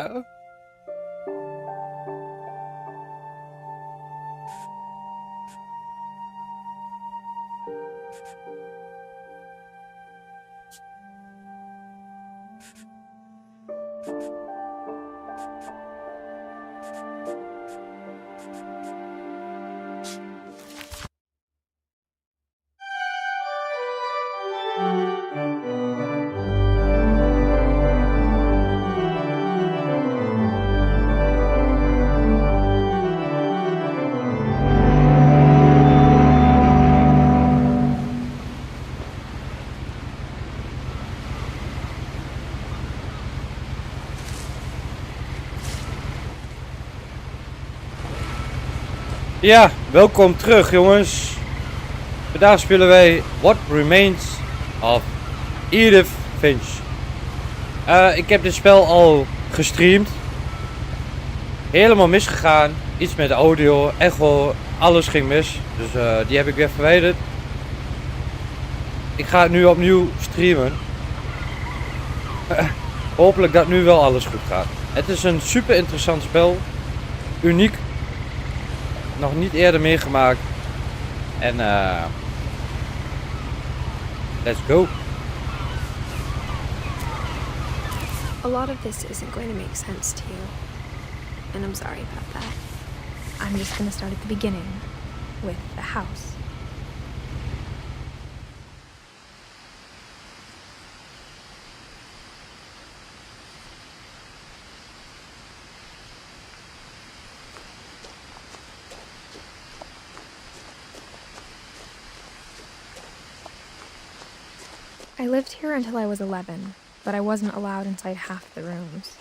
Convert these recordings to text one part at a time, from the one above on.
Oh. Ja, welkom terug jongens. Vandaag spelen wij What Remains of Edith Finch. Ik heb dit spel al gestreamd. Helemaal misgegaan. Iets met de audio, echo, alles ging mis. Dus die heb ik weer verwijderd. Ik ga het nu opnieuw streamen. Hopelijk dat nu wel alles goed gaat. Het is een super interessant spel. Uniek. Nog niet eerder meegemaakt. En let's go. A lot of this isn't going to make sense to you. And I'm sorry about that. I'm just going to start at the beginning with the house. I lived here until I was 11, but I wasn't allowed inside half the rooms.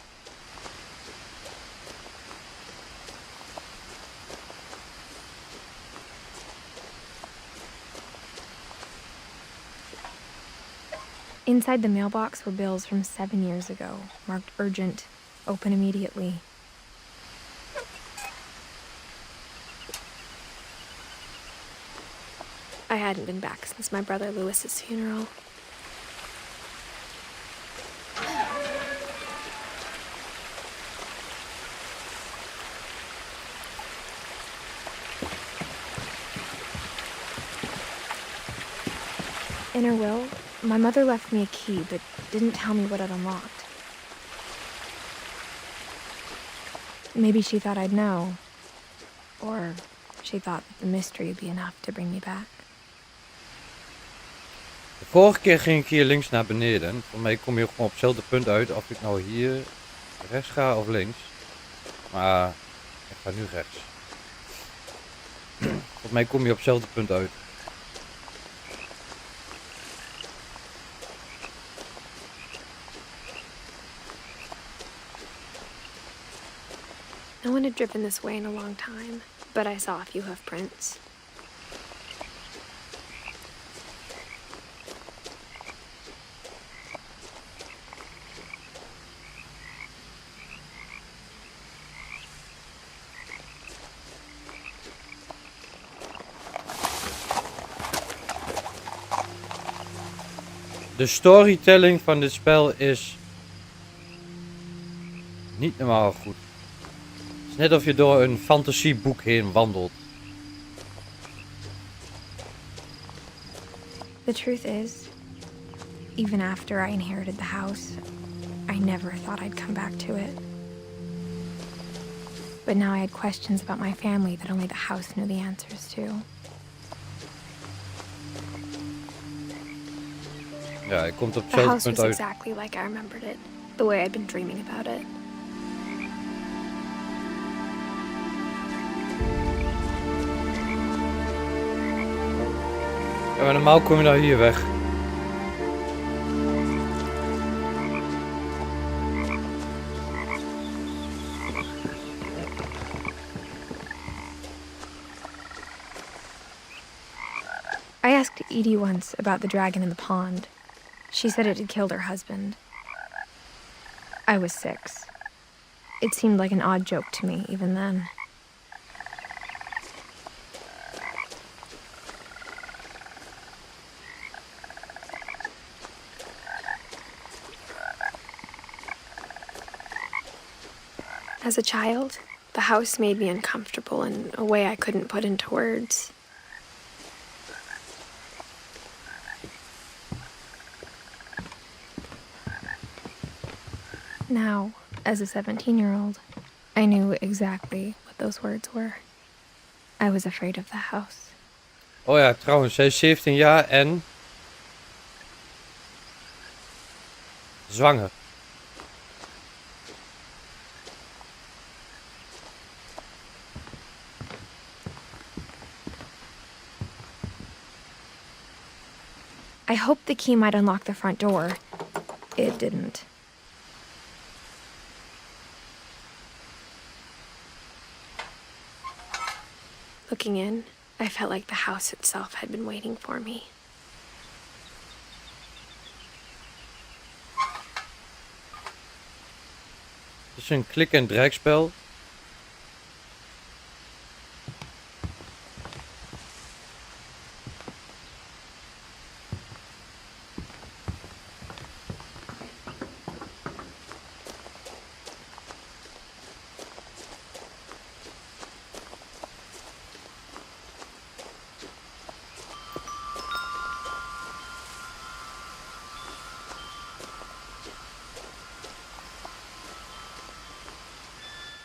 Inside the mailbox were bills from 7 years ago, marked urgent, open immediately. I hadn't been back since my brother Lewis's funeral. In her will, my mother left me a key, but didn't tell me what it unlocked. Maybe she thought I'd know. Or she thought that the mystery would be enough to bring me back. De vorige keer ging ik hier links naar beneden. Voor mij kom je gewoon op hetzelfde punt uit. Of ik nou hier rechts ga of links. Maar ik ga nu rechts. Voor mij kom je op hetzelfde punt uit. No one had driven this way in a long time, but I saw a few hoof prints. De storytelling van dit spel is niet normaal goed. Het is net of je door een fantasieboek heen wandelt. The truth is, even after I inherited the house, I never thought I'd come back to it. But now I had questions about my family that only the house knew the answers to. Ja, hij komt op The hetzelfde house punt was uit. exactly like I remembered it, the way I'd been dreaming about it. Ja, maar normaal kom je nou hier weg. I asked Edie once about the dragon in the pond. She said it had killed her husband. I was 6. It seemed like an odd joke to me even then. As a child, the house made me uncomfortable in a way I couldn't put into words. Now, as a 17-year-old, I knew exactly what those words were. I was afraid of the house. Oh ja, trouwens, zij is 17 jaar en... zwanger. I hoped the key might unlock the front door. It didn't. Looking in, I felt like the house itself had been waiting for me. Het is een klik- en draagspel.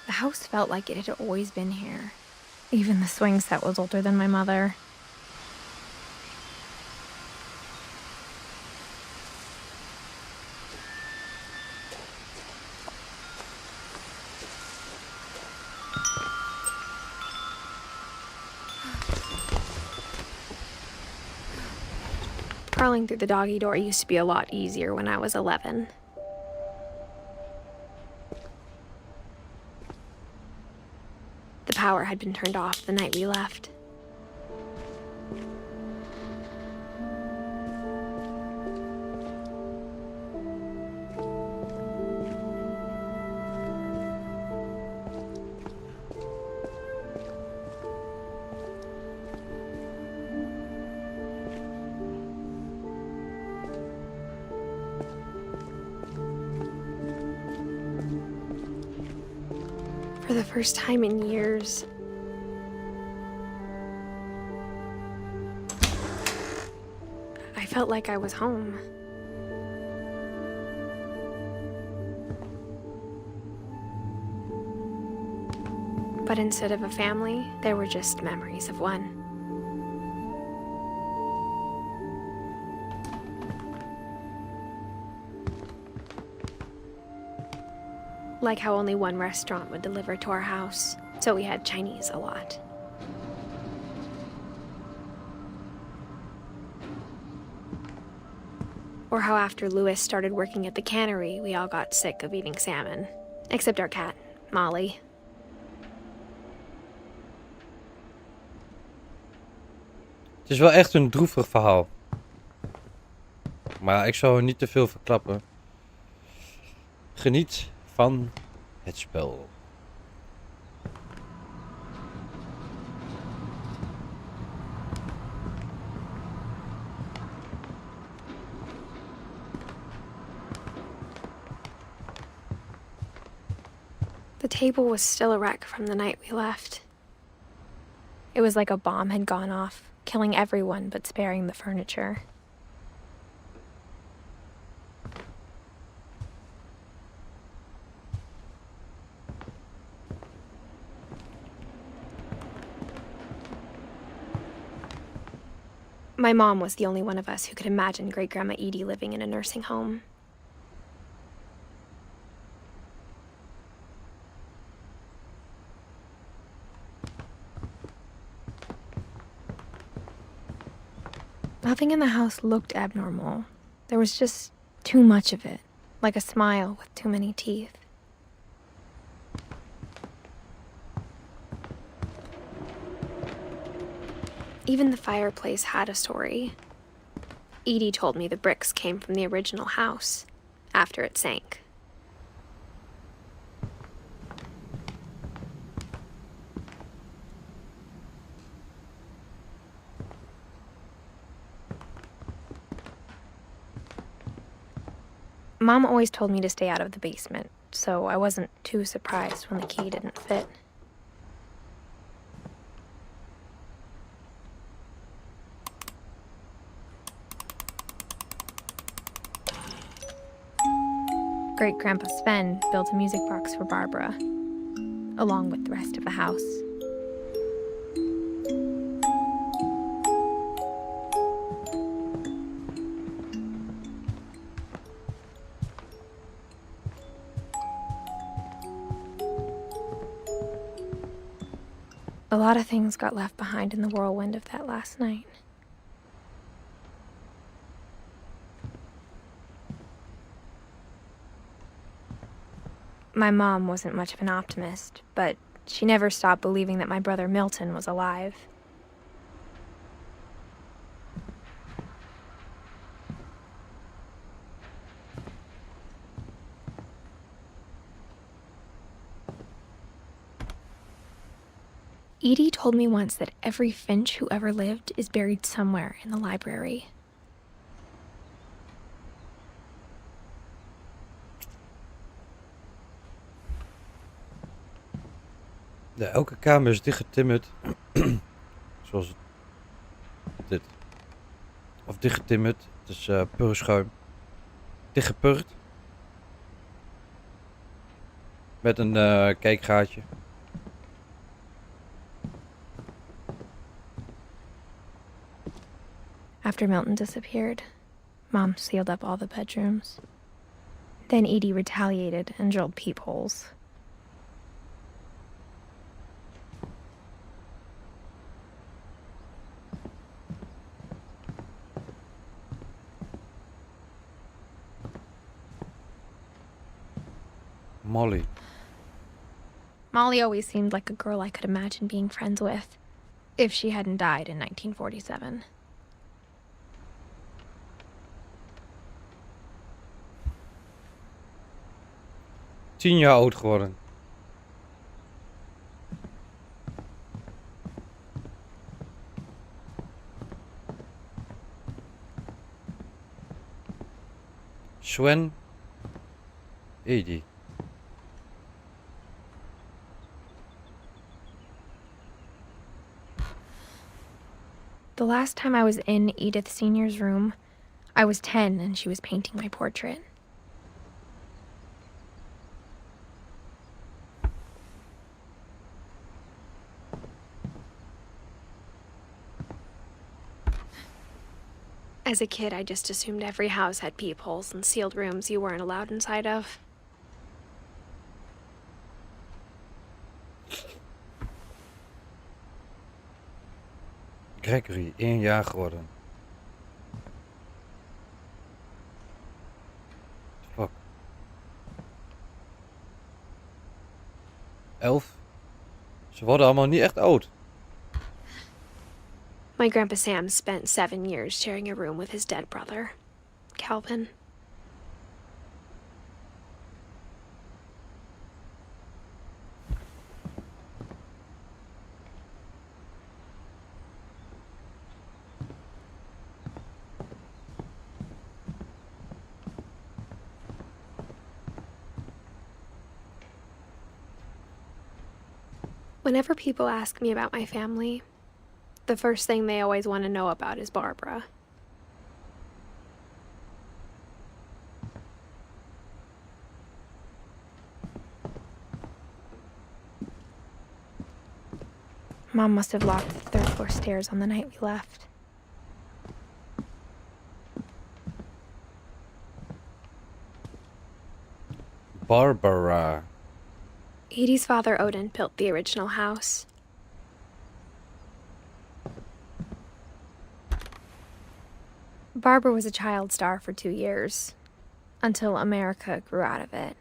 The house felt like it had always been here. Even the swing set was older than my mother. Crawling through the doggy door used to be a lot easier when I was 11. The power had been turned off the night we left. For the first time in years, I felt like I was home. But instead of a family, there were just memories of one. Like how only one restaurant would deliver to our house, so we had Chinese a lot. Or how after Louis started working at the cannery, we all got sick of eating salmon. Except our cat, Molly. Het is wel echt een droevig verhaal. Maar ik zal er niet te veel verklappen. Geniet van het spel. The table was still a wreck from the night we left. It was like a bomb had gone off, killing everyone but sparing the furniture. My mom was the only one of us who could imagine Great-Grandma Edie living in a nursing home. Nothing in the house looked abnormal. There was just too much of it, like a smile with too many teeth. Even the fireplace had a story. Edie told me the bricks came from the original house, after it sank. Mom always told me to stay out of the basement, so I wasn't too surprised when the key didn't fit. Great-Grandpa Sven built a music box for Barbara, along with the rest of the house. A lot of things got left behind in the whirlwind of that last night. My mom wasn't much of an optimist, but she never stopped believing that my brother Milton was alive. Edie told me once that every Finch who ever lived is buried somewhere in the library. Ja, elke kamer is dichtgetimmerd. Zoals dit. Of dichtgetimmerd. Het is purrschuim. Dichtgepurd. Met een kijkgaatje. After Milton disappeared, Mom sealed up all the bedrooms. Then Edie retaliated and drilled peepholes. Molly. Molly always seemed like a girl I could imagine being friends with, if she hadn't died in 1947. Tien jaar oud geworden. Sven. Edie. The last time I was in Edith Sr.'s room, I was 10 and she was painting my portrait. As a kid, I just assumed every house had peepholes and sealed rooms you weren't allowed inside of. Gregory, 1 jaar geworden. Fuck. 11. Ze worden allemaal niet echt oud. My Grandpa Sam spent 7 years sharing a room with his dead brother, Calvin. Whenever people ask me about my family, the first thing they always want to know about is Barbara. Mom must have locked the 3rd floor stairs on the night we left. Barbara. Edie's father, Odin, built the original house. Barbara was a child star for 2 years, until America grew out of it.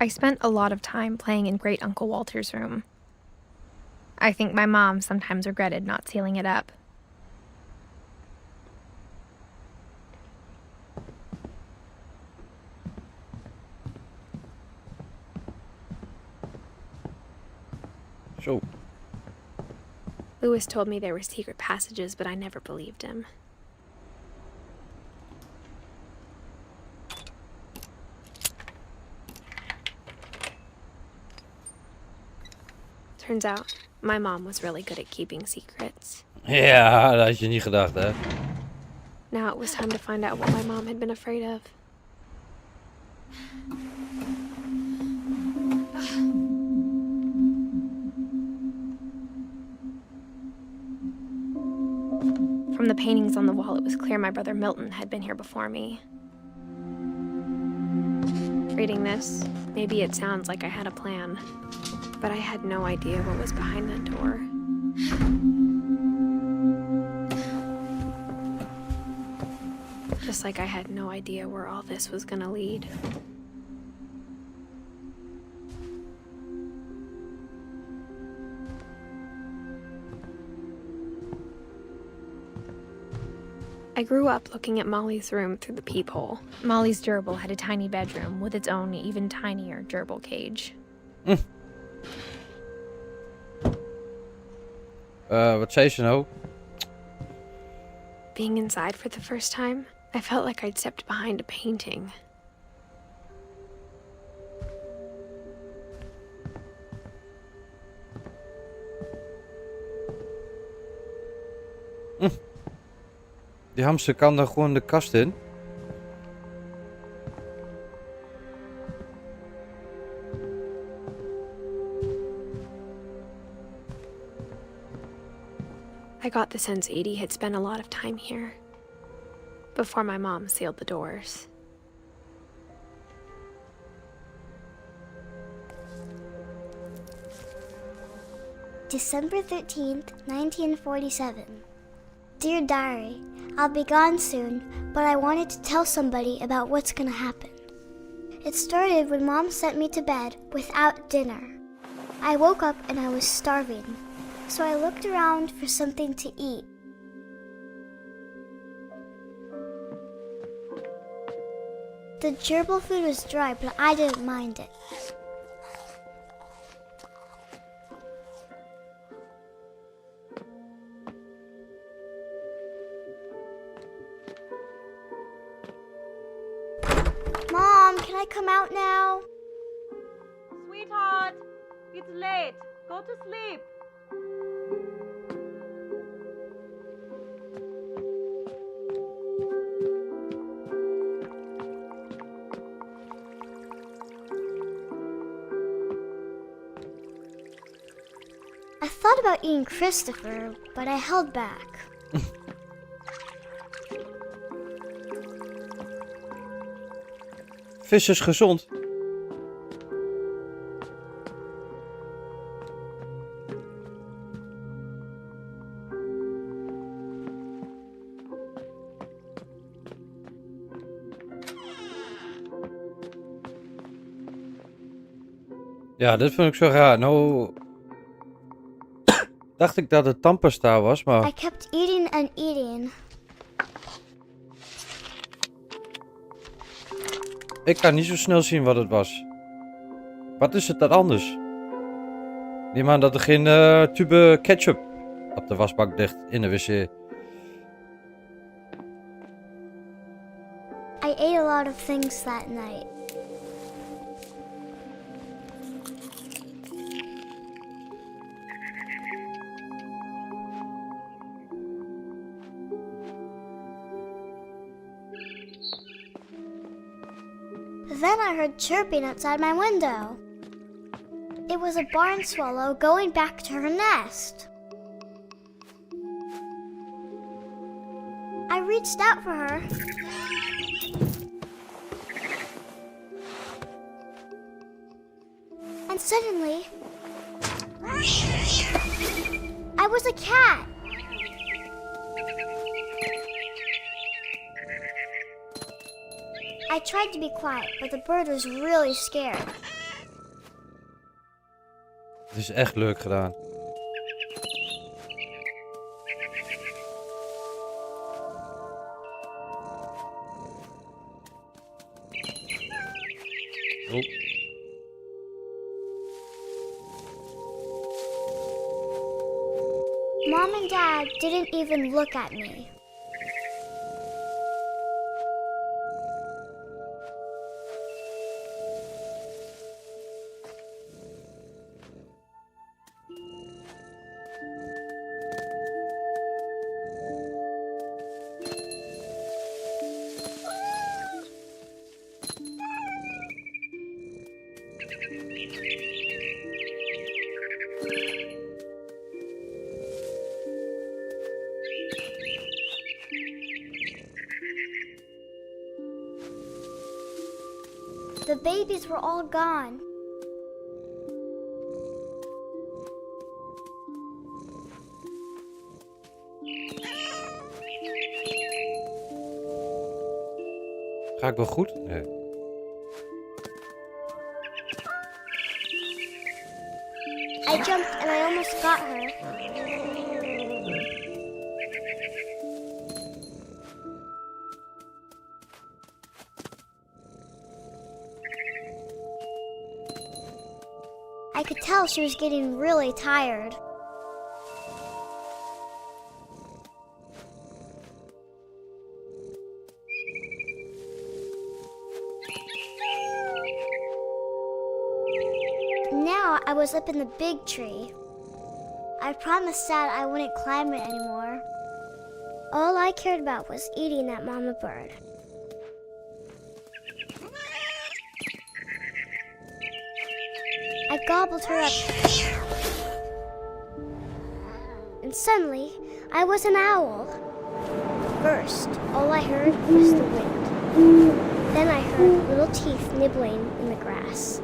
I spent a lot of time playing in Great Uncle Walter's room. I think my mom sometimes regretted not sealing it up. Zo. Lewis told me there were secret passages, but I never believed him. Turns out, my mom was really good at keeping secrets. Ja, dat had je niet gedacht, hè? Now it was time to find out what my mom had been afraid of. From the paintings on the wall, it was clear my brother Milton had been here before me. Reading this, maybe it sounds like I had a plan, but I had no idea what was behind that door. Just like I had no idea where all this was gonna lead. I grew up looking at Molly's room through the peephole. Molly's gerbil had a tiny bedroom with its own even tinier gerbil cage. Wat zei ze nou? Being inside for the first time, I felt like I'd stepped behind a painting. Die hamster kan dan gewoon de kast in. I got the sense Edie had spent a lot of time here, before my mom sealed the doors. December 13th, 1947. Dear Diary, I'll be gone soon, but I wanted to tell somebody about what's gonna happen. It started when Mom sent me to bed without dinner. I woke up and I was starving, so I looked around for something to eat. The gerbil food was dry, but I didn't mind it. Mom, can I come out now? Sweetheart, it's late. Go to sleep. I thought about eating Christopher, but I held back. Vis is gezond. Ja, dit vind ik zo raar. Nou dacht ik dat het tandpasta was, maar I kept eating and eating. ik kan niet zo snel zien wat het was. Wat is het dan anders? Neem aan dat er geen tube ketchup op de wasbak ligt in de wc. I ate a lot of things that night. Then I heard chirping outside my window. It was a barn swallow going back to her nest. I reached out for her. And suddenly, I was a cat. I tried to be quiet, but the bird was really scared. Het is echt leuk gedaan. Oeh. Mom and Dad didn't even look at me. The babies were all gone. Ga ik wel goed? Nee. I jumped and I almost got her. I could tell she was getting really tired. Now I was up in the big tree. I promised Dad I wouldn't climb it anymore. All I cared about was eating that mama bird. I gobbled her up. And suddenly, I was an owl. First, all I heard was the wind. Then I heard little teeth nibbling in the grass.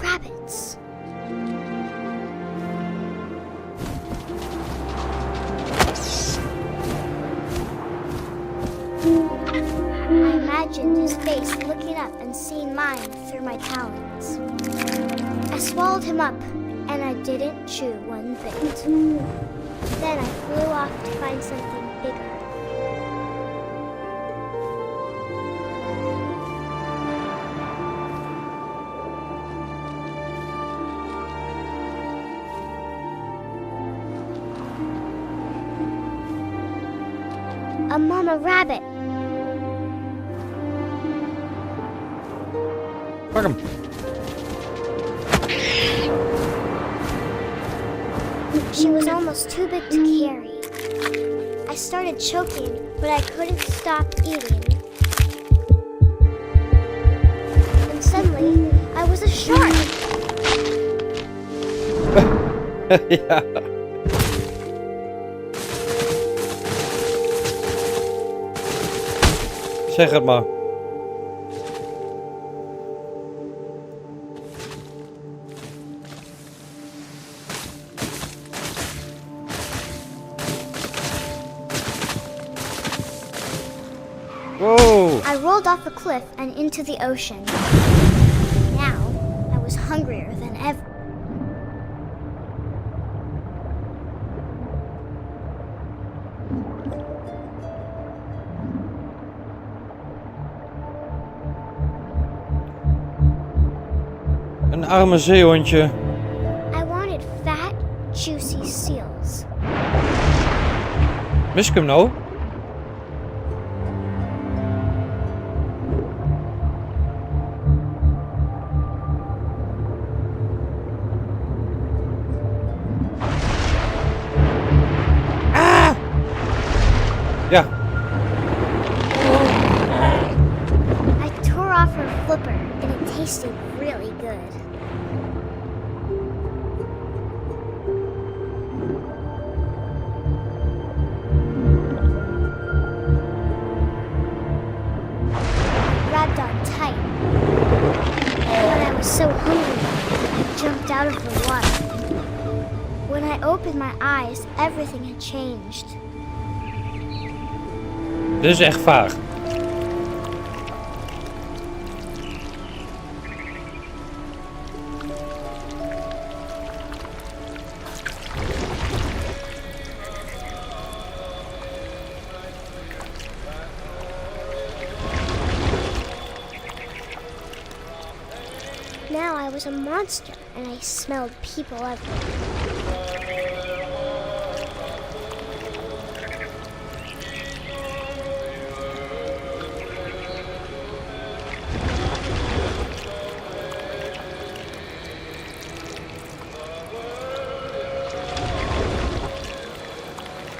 Rabbits. I imagined his face looking up and seeing mine through my talons. I swallowed him up, and I didn't chew one bit. Then I flew off to find something bigger. A mama rabbit. Pak hem. She was almost too big to carry. I started choking, but I couldn't stop eating. And suddenly, I was a shark. Ja. Zeg het maar. Whoa! I rolled off the cliff and into the ocean. Now, I was hungrier than ever. Een arme zeehondje. I wanted fat, juicy seals. Mis ik hem nou? Ah! Ja. I tore off her flipper and it tasted really good. Grabbed on tight. But I was so hungry, I jumped out of the water. When I opened my eyes, everything had changed. Dit is echt vaag. was a monster and I smelled people everywhere.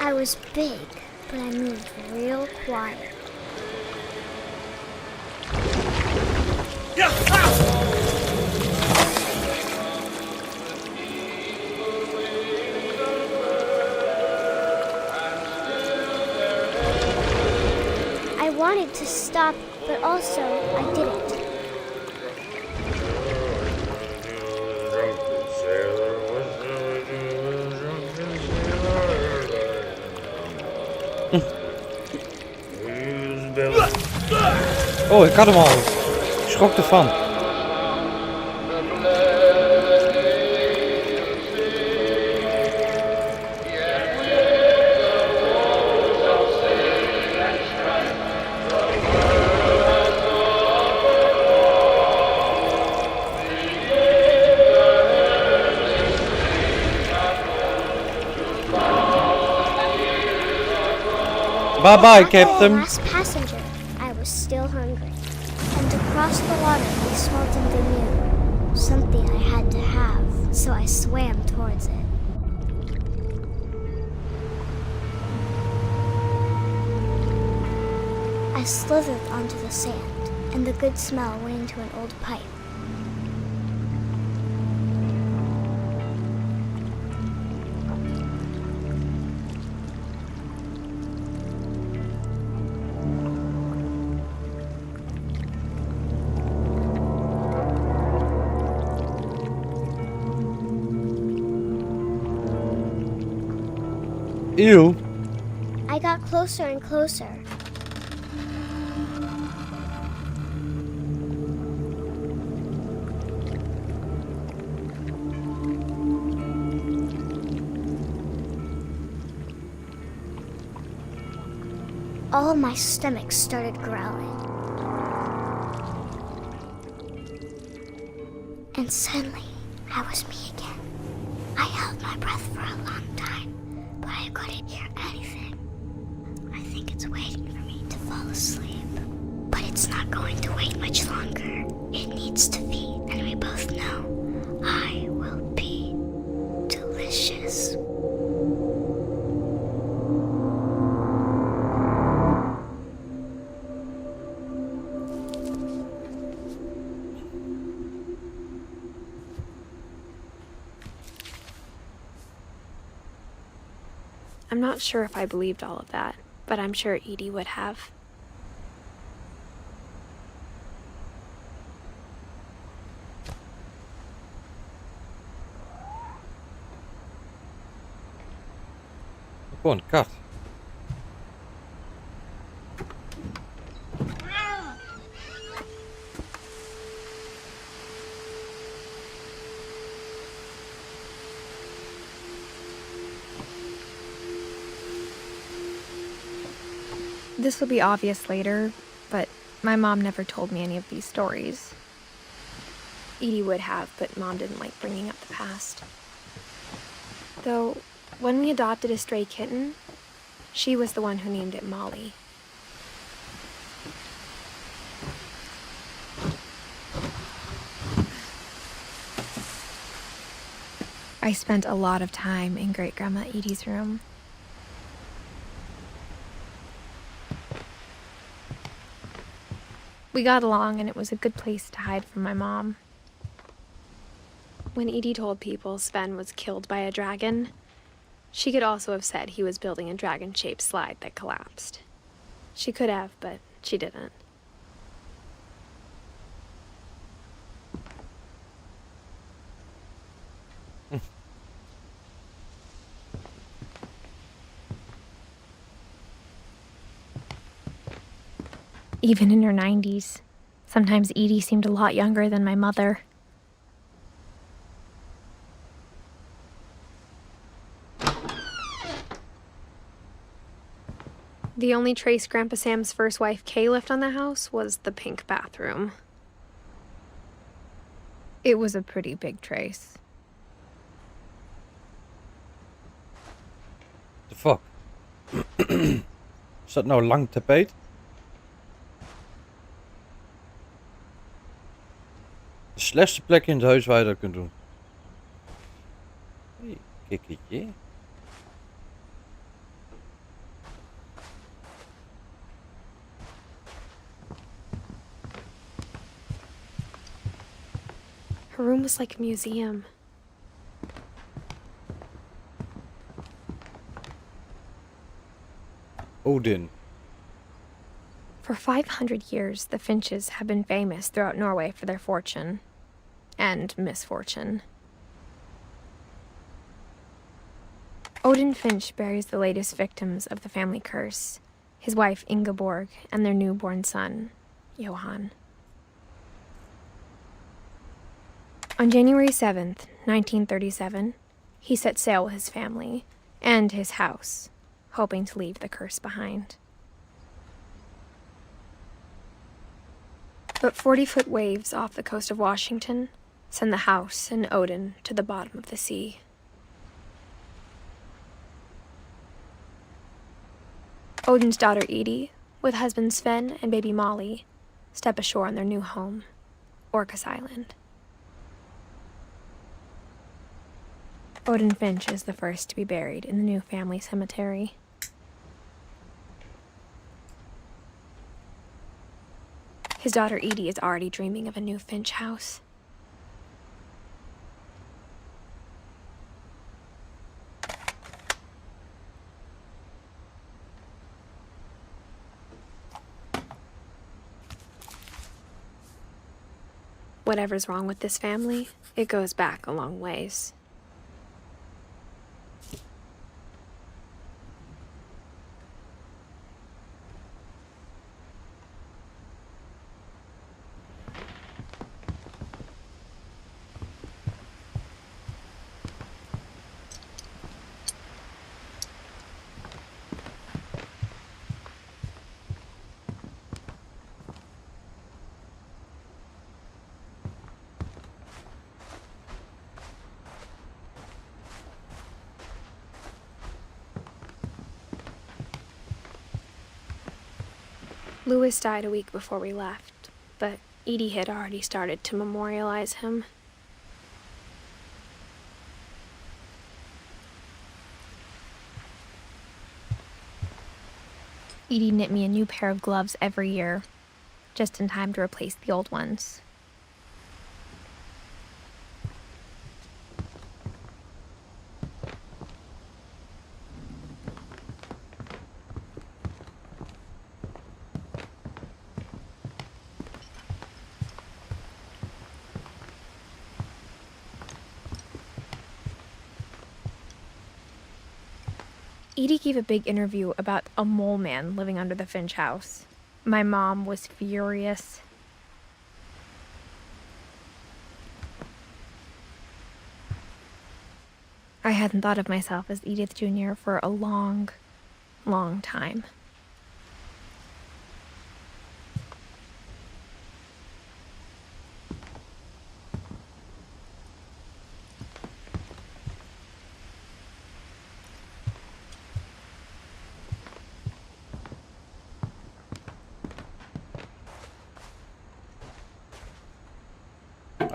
I was big, but I moved real quiet. I wanted to stop, but also I didn't. Oh, ik had hem al. Ik schrok ervan. Bye bye, Captain. Last passenger, I was still hungry. And to cross the water, we smelled something new. Something I had to have, so I swam towards it. I slithered onto the sand, and the good smell went into an old pipe. Ew. I got closer and closer. All of my stomach started growling. And suddenly, I was me again. I held my breath for a long time, but I couldn't hear anything. I think it's waiting for me to fall asleep. But it's not going to wait much longer. It needs to feed, and we both know I will be delicious. I'm not sure if I believed all of that, but I'm sure Edie would have. Gewoon een kat. This will be obvious later, but my mom never told me any of these stories. Edie would have, but Mom didn't like bringing up the past. Though, when we adopted a stray kitten, she was the one who named it Molly. I spent a lot of time in Great-Grandma Edie's room. We got along, and it was a good place to hide from my mom. When Edie told people Sven was killed by a dragon, she could also have said he was building a dragon-shaped slide that collapsed. She could have, but she didn't. Even in her 90s, sometimes Edie seemed a lot younger than my mother. The only trace Grandpa Sam's first wife, Kay, left on the house was the pink bathroom. It was a pretty big trace. The fuck? Is dat nou lang tapeet? De slechtste plek in het huis waar je dat kunt doen. Hey, kikkertje. Her room was like a museum. Odin. For 500 years, the Finches have been famous throughout Norway for their fortune. And misfortune. Odin Finch buries the latest victims of the family curse, his wife Ingeborg and their newborn son, Johan. On January 7th, 1937, he set sail with his family and his house, hoping to leave the curse behind. But 40-foot waves off the coast of Washington send the house and Odin to the bottom of the sea. Odin's daughter Edith, with husband Sven and baby Molly, step ashore on their new home, Orcas Island. Odin Finch is the first to be buried in the new family cemetery. His daughter Edie is already dreaming of a new Finch house. Whatever's wrong with this family, it goes back a long ways. Louis died a week before we left, but Edie had already started to memorialize him. Edie knit me a new pair of gloves every year, just in time to replace the old ones. Edie gave a big interview about a mole man living under the Finch house. My mom was furious. I hadn't thought of myself as Edith Jr. for a long, long time.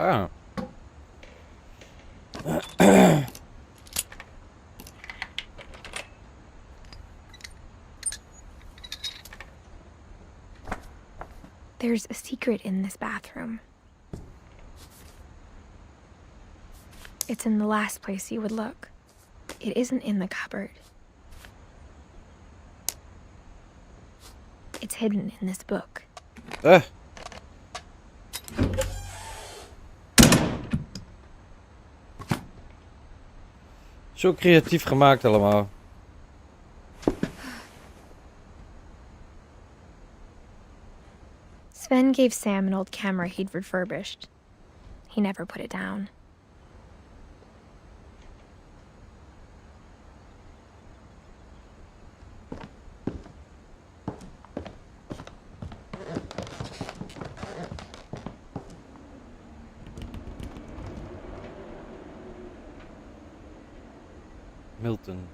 Ah. There's a secret in this bathroom. It's in the last place you would look. It isn't in the cupboard. It's hidden in this book. Zo creatief gemaakt allemaal. Sven gave Sam an old camera he'd refurbished. He never put it down. Milton.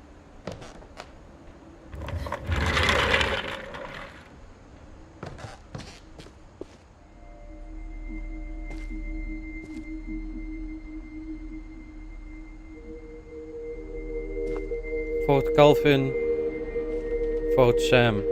Fort Calvin. Fort Sam.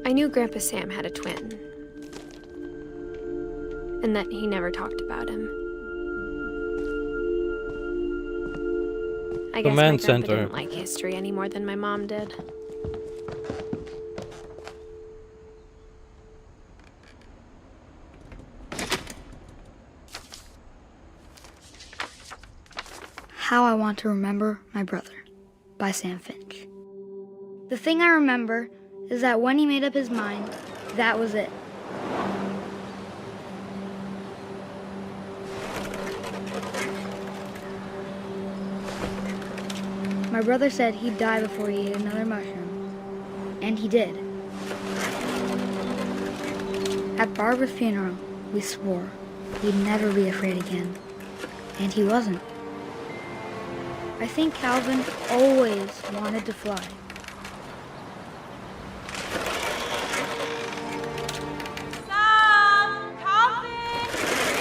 I knew Grandpa Sam had a twin, and that he never talked about him. I guess my Command grandpa center. didn't like history any more than my mom did. How I Want to Remember My Brother by Sam Finch. The thing I remember is that when he made up his mind, that was it. My brother said he'd die before he ate another mushroom, and he did. At Barbara's funeral, we swore we'd never be afraid again, and he wasn't. I think Calvin always wanted to fly. Sam! Calvin!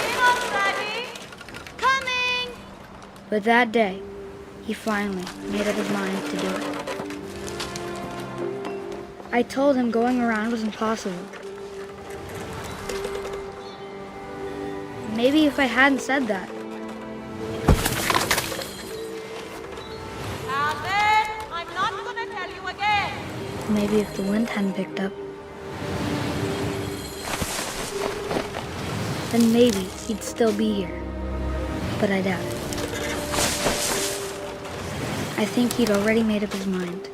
Dinner's ready! Coming! But that day, he finally made up his mind to do it. I told him going around was impossible. Maybe if I hadn't said that, Calvin! I'm not gonna tell you again! maybe if the wind hadn't picked up, then maybe he'd still be here. But I doubt it. I think he'd already made up his mind.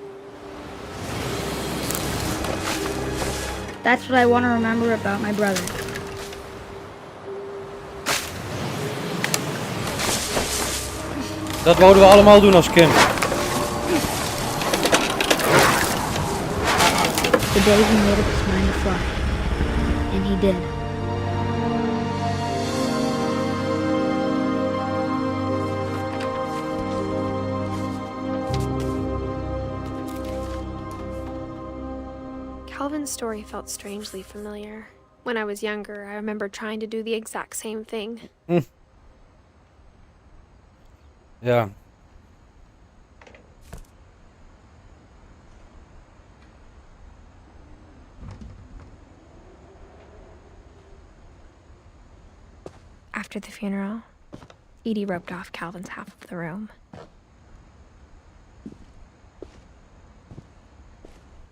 That's what I want to remember about my brother. Dat wouden we allemaal doen als kind. The day he made up his mind to fly. And he did. Calvin's story felt strangely familiar. When I was younger, I remember trying to do the exact same thing. Ja. After the funeral, Edie roped off Calvin's half of the room.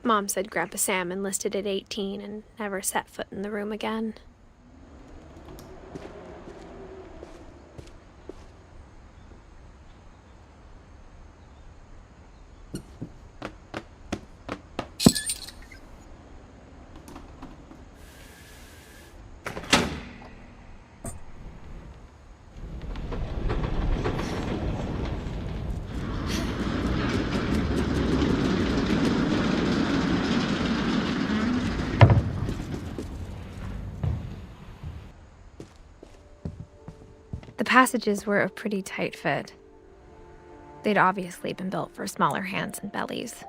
Mom said Grandpa Sam enlisted at 18 and never set foot in the room again. The passages were a pretty tight fit. They'd obviously been built for smaller hands and bellies.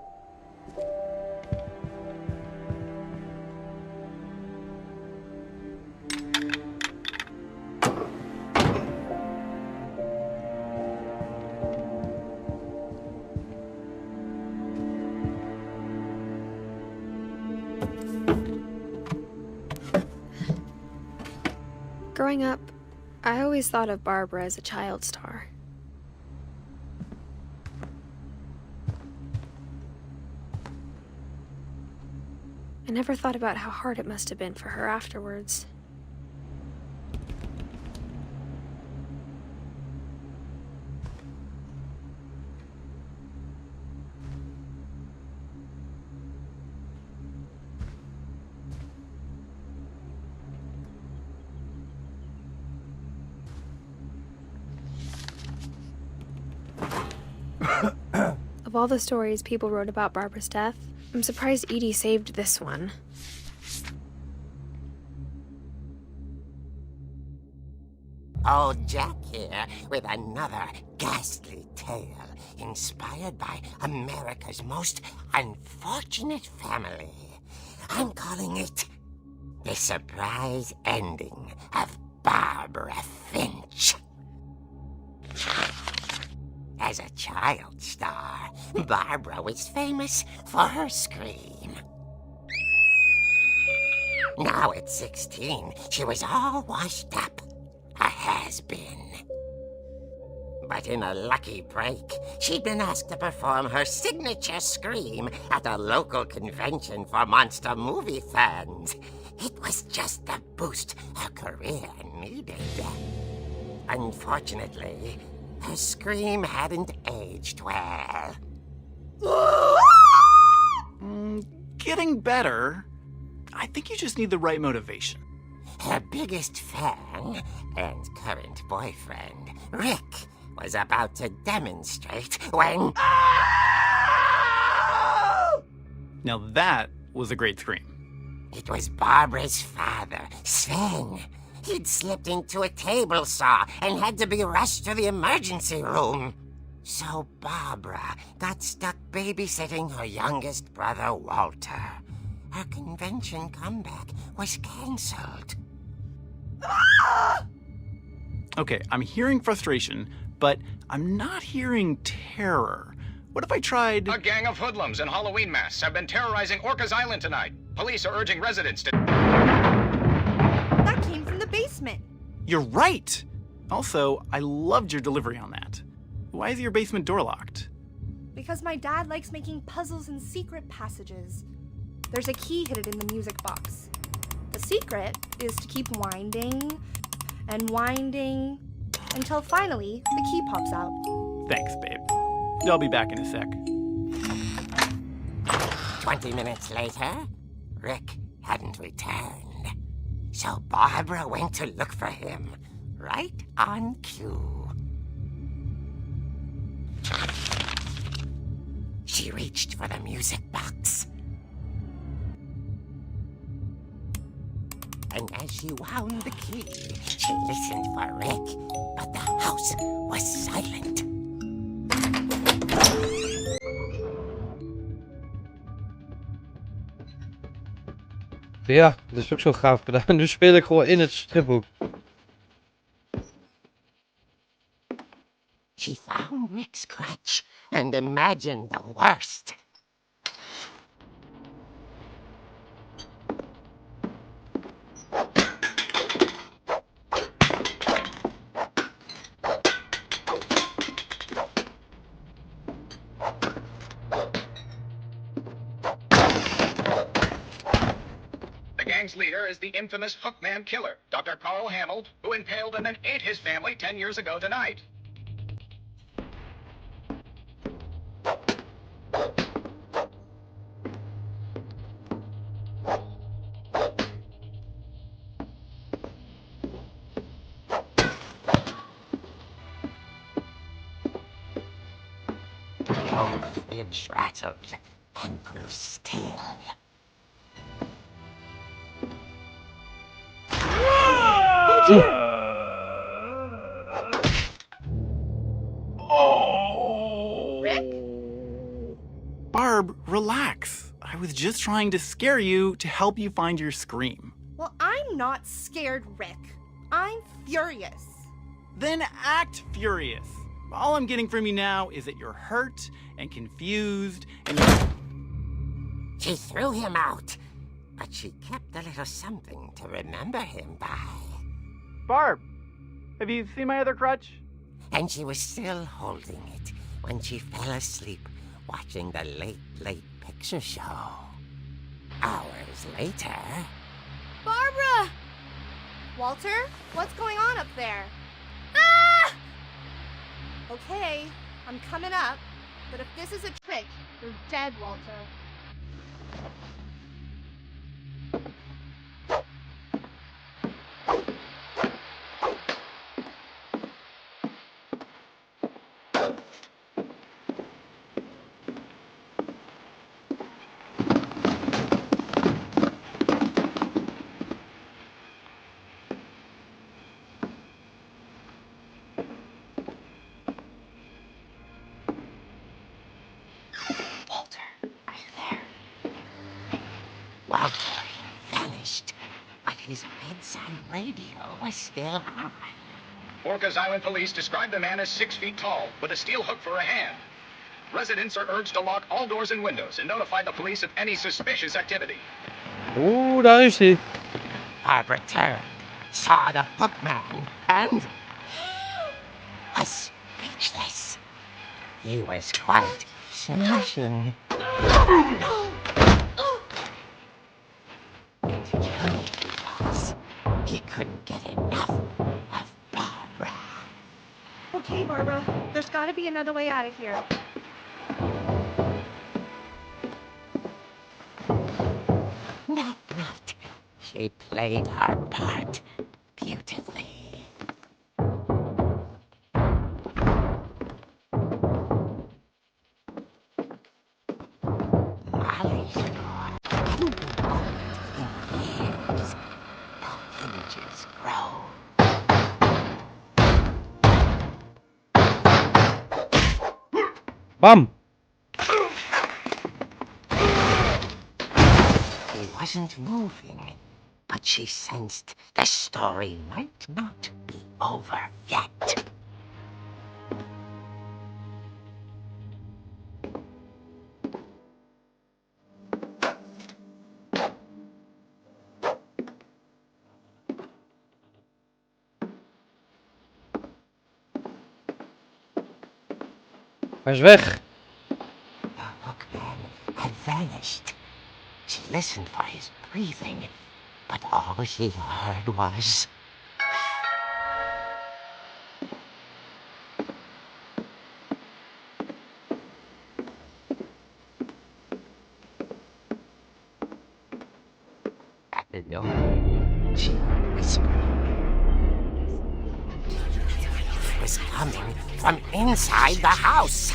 Growing up, I always thought of Barbara as a child star. I never thought about how hard it must have been for her afterwards. all the stories people wrote about Barbara's death, I'm surprised Edie saved this one. Old Jack here with another ghastly tale inspired by America's most unfortunate family. I'm calling it The Surprise Ending of Barbara Finch. As a child star, Barbara was famous for her scream. Now at 16, she was all washed up. A has-been. But in a lucky break, she'd been asked to perform her signature scream at a local convention for monster movie fans. It was just the boost her career needed. Unfortunately, her scream hadn't aged well. Getting better. I think you just need the right motivation. Her biggest fan and current boyfriend, Rick, was about to demonstrate when... Now that was a great scream. It was Barbara's father, Sven. He'd slipped into a table saw and had to be rushed to the emergency room. So Barbara got stuck babysitting her youngest brother, Walter. Her convention comeback was cancelled. Okay, I'm hearing frustration, but I'm not hearing terror. What if I tried... A gang of hoodlums in Halloween masks have been terrorizing Orcas Island tonight. Police are urging residents to... That came from the basement. You're right! Also, I loved your delivery on that. Why is your basement door locked? Because my dad likes making puzzles and secret passages. There's a key hidden in the music box. The secret is to keep winding and winding until finally the key pops out. Thanks, babe. I'll be back in a sec. 20 minutes later, Rick hadn't returned. So Barbara went to look for him, right on cue. She reached for the music box. And as she wound the key, she listened for Rick, but the house was silent. Ja, dat is ook zo gaaf gedaan. Nu speel ik gewoon in het stripboek. She found Rick's crutch and imagined the worst. The gang's leader is the infamous Hookman killer, Dr. Carl Hamill, who impaled and then ate his family 10 years ago tonight. Oh, Finch rattled and grew still. Barb, relax. I was just trying to scare you to help you find your scream. Well, I'm not scared, Rick. I'm furious. Then act furious. All I'm getting from you now is that you're hurt and confused and She threw him out, but she kept a little something to remember him by. Barb, have you seen my other crutch? And she was still holding it when she fell asleep watching the late picture show. Hours later... Barbara! Walter, what's going on up there? Ah! Okay, I'm coming up, but if this is a trick, you're dead, Walter. his bedside radio was still on. Orcas Island police describe the man as 6 feet tall, with a steel hook for a hand. Residents are urged to lock all doors and windows and notify the police of any suspicious activity. Oeh, daar is hij. Barbara turned, saw the hookman, and was speechless. He was quite smashing. Because he couldn't get enough of Barbara. Okay, Barbara, there's gotta be another way out of here. Not. She played her part beautifully. Molly's hadn't been cold in years. The hinges grow. Bam! He wasn't moving, but she sensed the story might not be over yet. Hij is weg. The hookman had vanished. She listened for his breathing, but all she heard was... At the door, she whispered. It was coming from inside the house.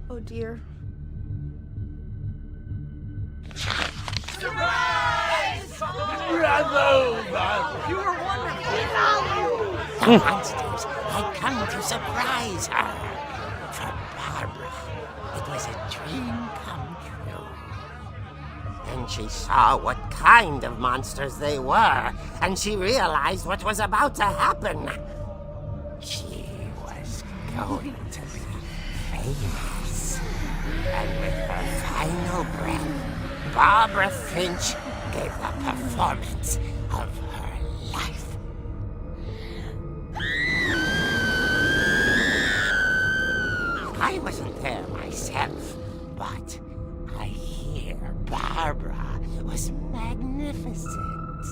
Oh dear. The monsters had come to surprise her. For Barbara, it was a dream come true. Then she saw what kind of monsters they were, and she realized what was about to happen. She was going to be famous. And with her final breath, Barbara Finch gave the performance of her life. I wasn't there myself, but I hear Barbara was magnificent.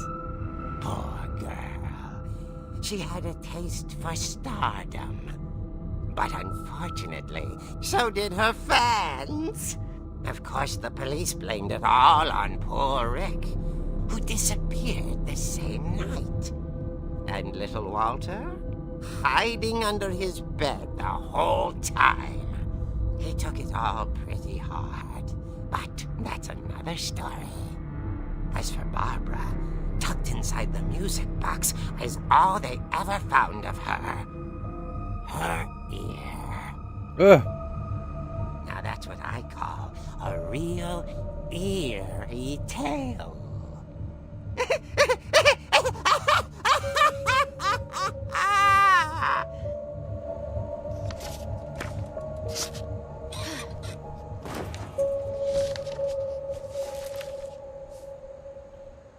Poor girl. She had a taste for stardom. But unfortunately, so did her fans. Of course, the police blamed it all on poor Rick, who disappeared the same night. And little Walter? Hiding under his bed the whole time. He took it all pretty hard, but that's another story. As for Barbara, tucked inside the music box is all they ever found of her. Her ear. Now that's what I call a real eerie tale.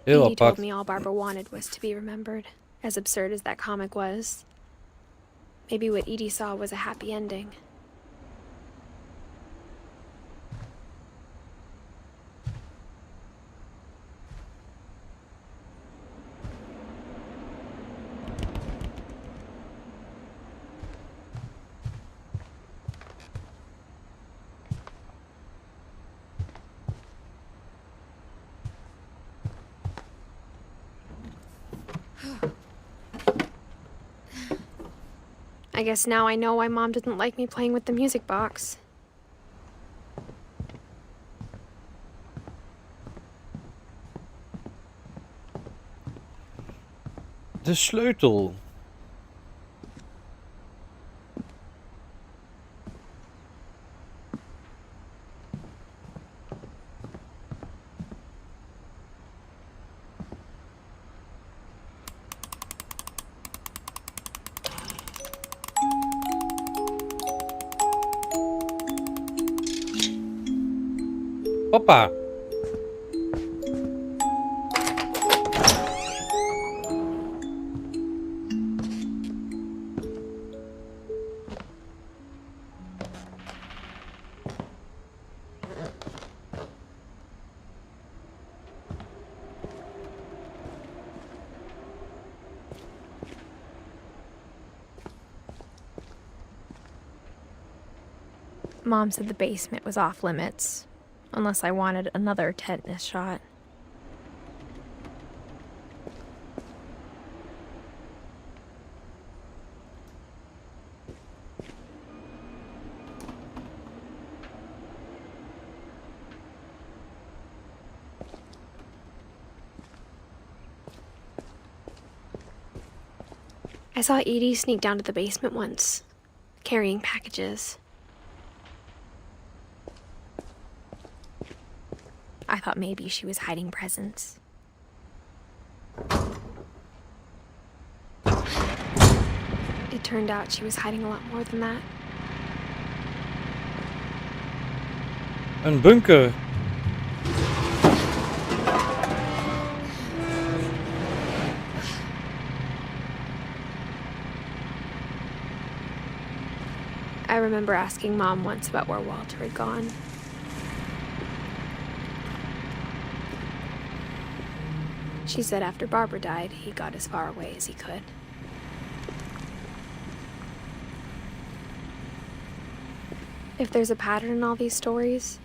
Edie told me all Barbara wanted was to be remembered, as absurd as that comic was. Maybe what Edie saw was a happy ending. I guess now I know why Mom didn't like me playing with the music box. De sleutel. Hoppa. Mom said the basement was off limits, unless I wanted another tetanus shot. I saw Edie sneak down to the basement once, carrying packages. I thought maybe she was hiding presents. It turned out she was hiding a lot more than that. Een bunker. I remember asking Mom once about where Walter had gone. She said after Barbara died, he got as far away as he could. If there's a pattern in all these stories,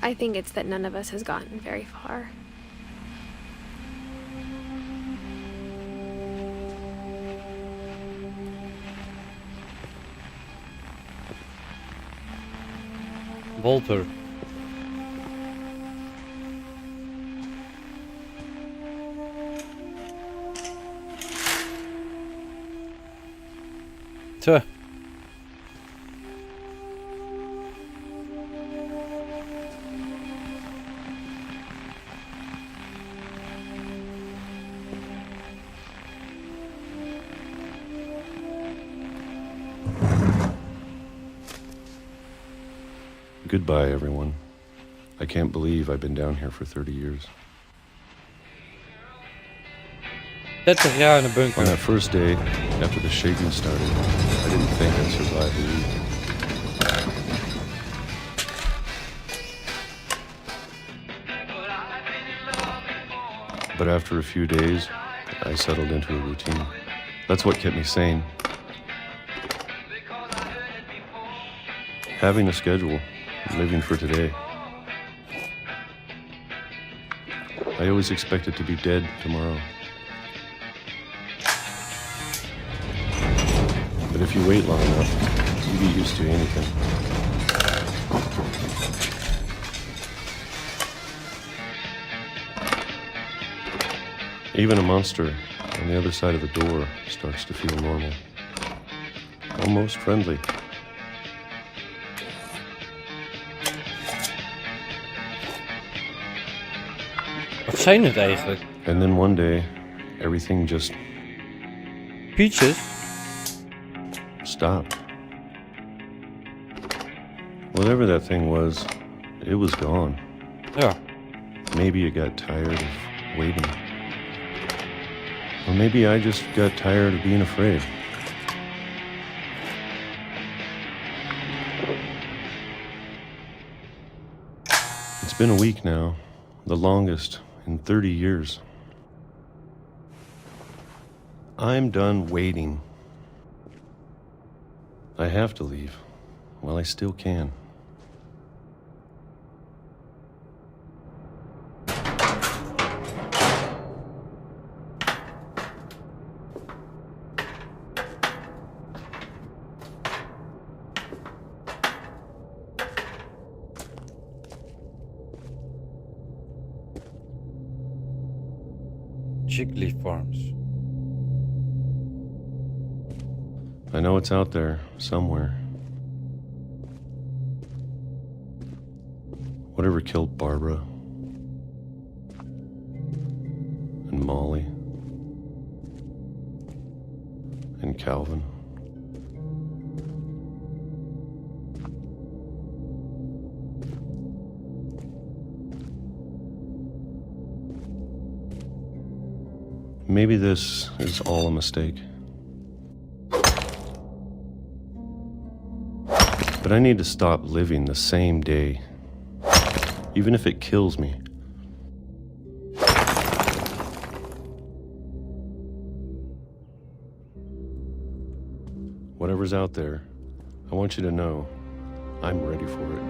I think it's that none of us has gotten very far. Walter. Tja. Goodbye, everyone. I can't believe I've been down here for 30 years. 30 jaar in een bunker. On that first day, after the shaking started, I didn't think I'd survive a week. But after a few days, I settled into a routine. That's what kept me sane. Having a schedule, living for today. I always expected to be dead tomorrow. But if you wait long enough, you get used to anything. Even a monster on the other side of the door starts to feel normal. Almost friendly. Wat zijn het eigenlijk? And then one day, everything just Peaches? stopped. Whatever that thing was, it was gone. Ja. Maybe it got tired of waiting. Or maybe I just got tired of being afraid. It's been a week now, the longest in 30 years. I'm done waiting. I have to leave while I still can. Jiggly Farms. I know it's out there somewhere. Whatever killed Barbara and Molly and Calvin Maybe this is all a mistake. But I need to stop living the same day, even if it kills me. Whatever's out there, I want you to know I'm ready for it.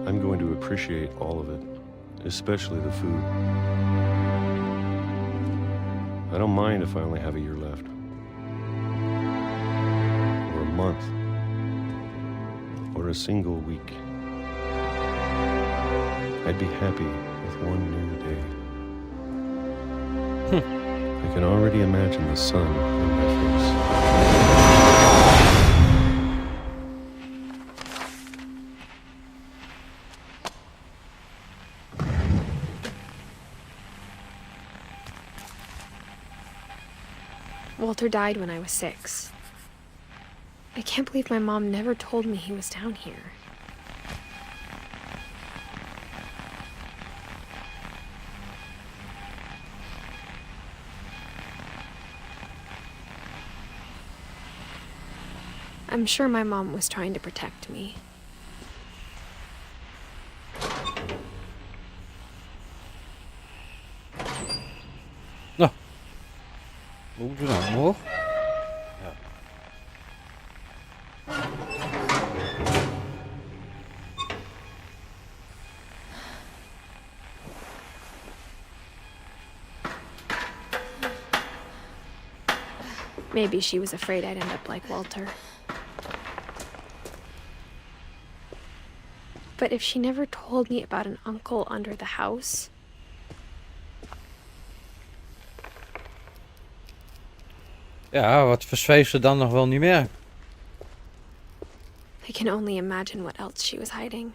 I'm going to appreciate all of it, especially the food. I don't mind if I only have a year left, or a month, or a single week. I'd be happy with one new day. I can already imagine the sun on my face. Walter died when I was 6. I can't believe my mom never told me he was down here. I'm sure my mom was trying to protect me. Nou. Hoe moeten we nou omhoog? Ja. Maybe she was afraid I'd end up like Walter. But if she never told me about an uncle under the house... Ja, wat verzweeft ze dan nog wel niet meer? I can only imagine what else she was hiding.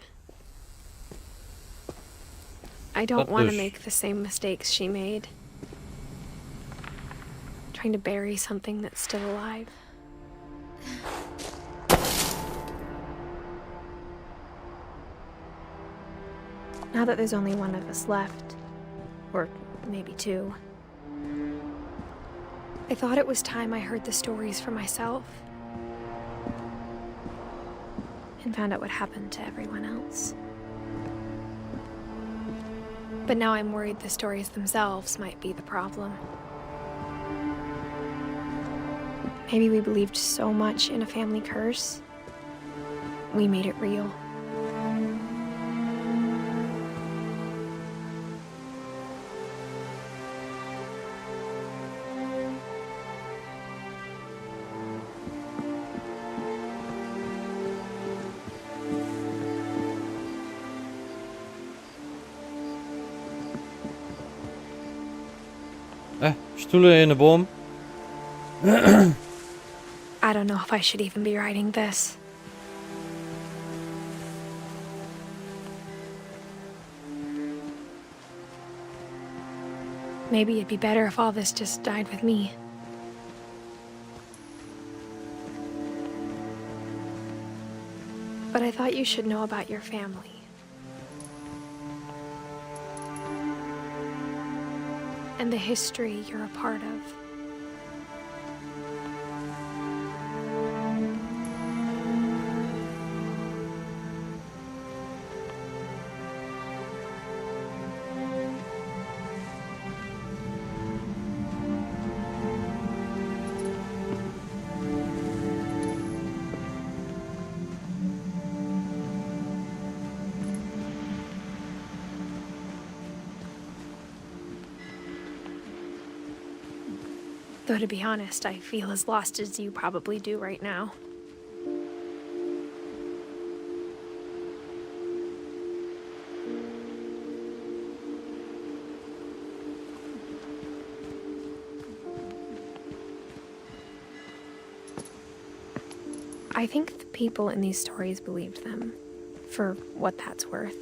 I don't want to make the same mistakes she made. Trying to bury something that's still alive. Now that there's only one of us left, or maybe 2, I thought it was time I heard the stories for myself and found out what happened to everyone else. But now I'm worried the stories themselves might be the problem. Maybe we believed so much in a family curse, we made it real. Stoelen in de boom. I don't know if I should even be writing this. Maybe it'd be better if all this just died with me. But I thought you should know about your family. And the history you're a part of. Though to be honest, I feel as lost as you probably do right now. I think the people in these stories believed them, for what that's worth.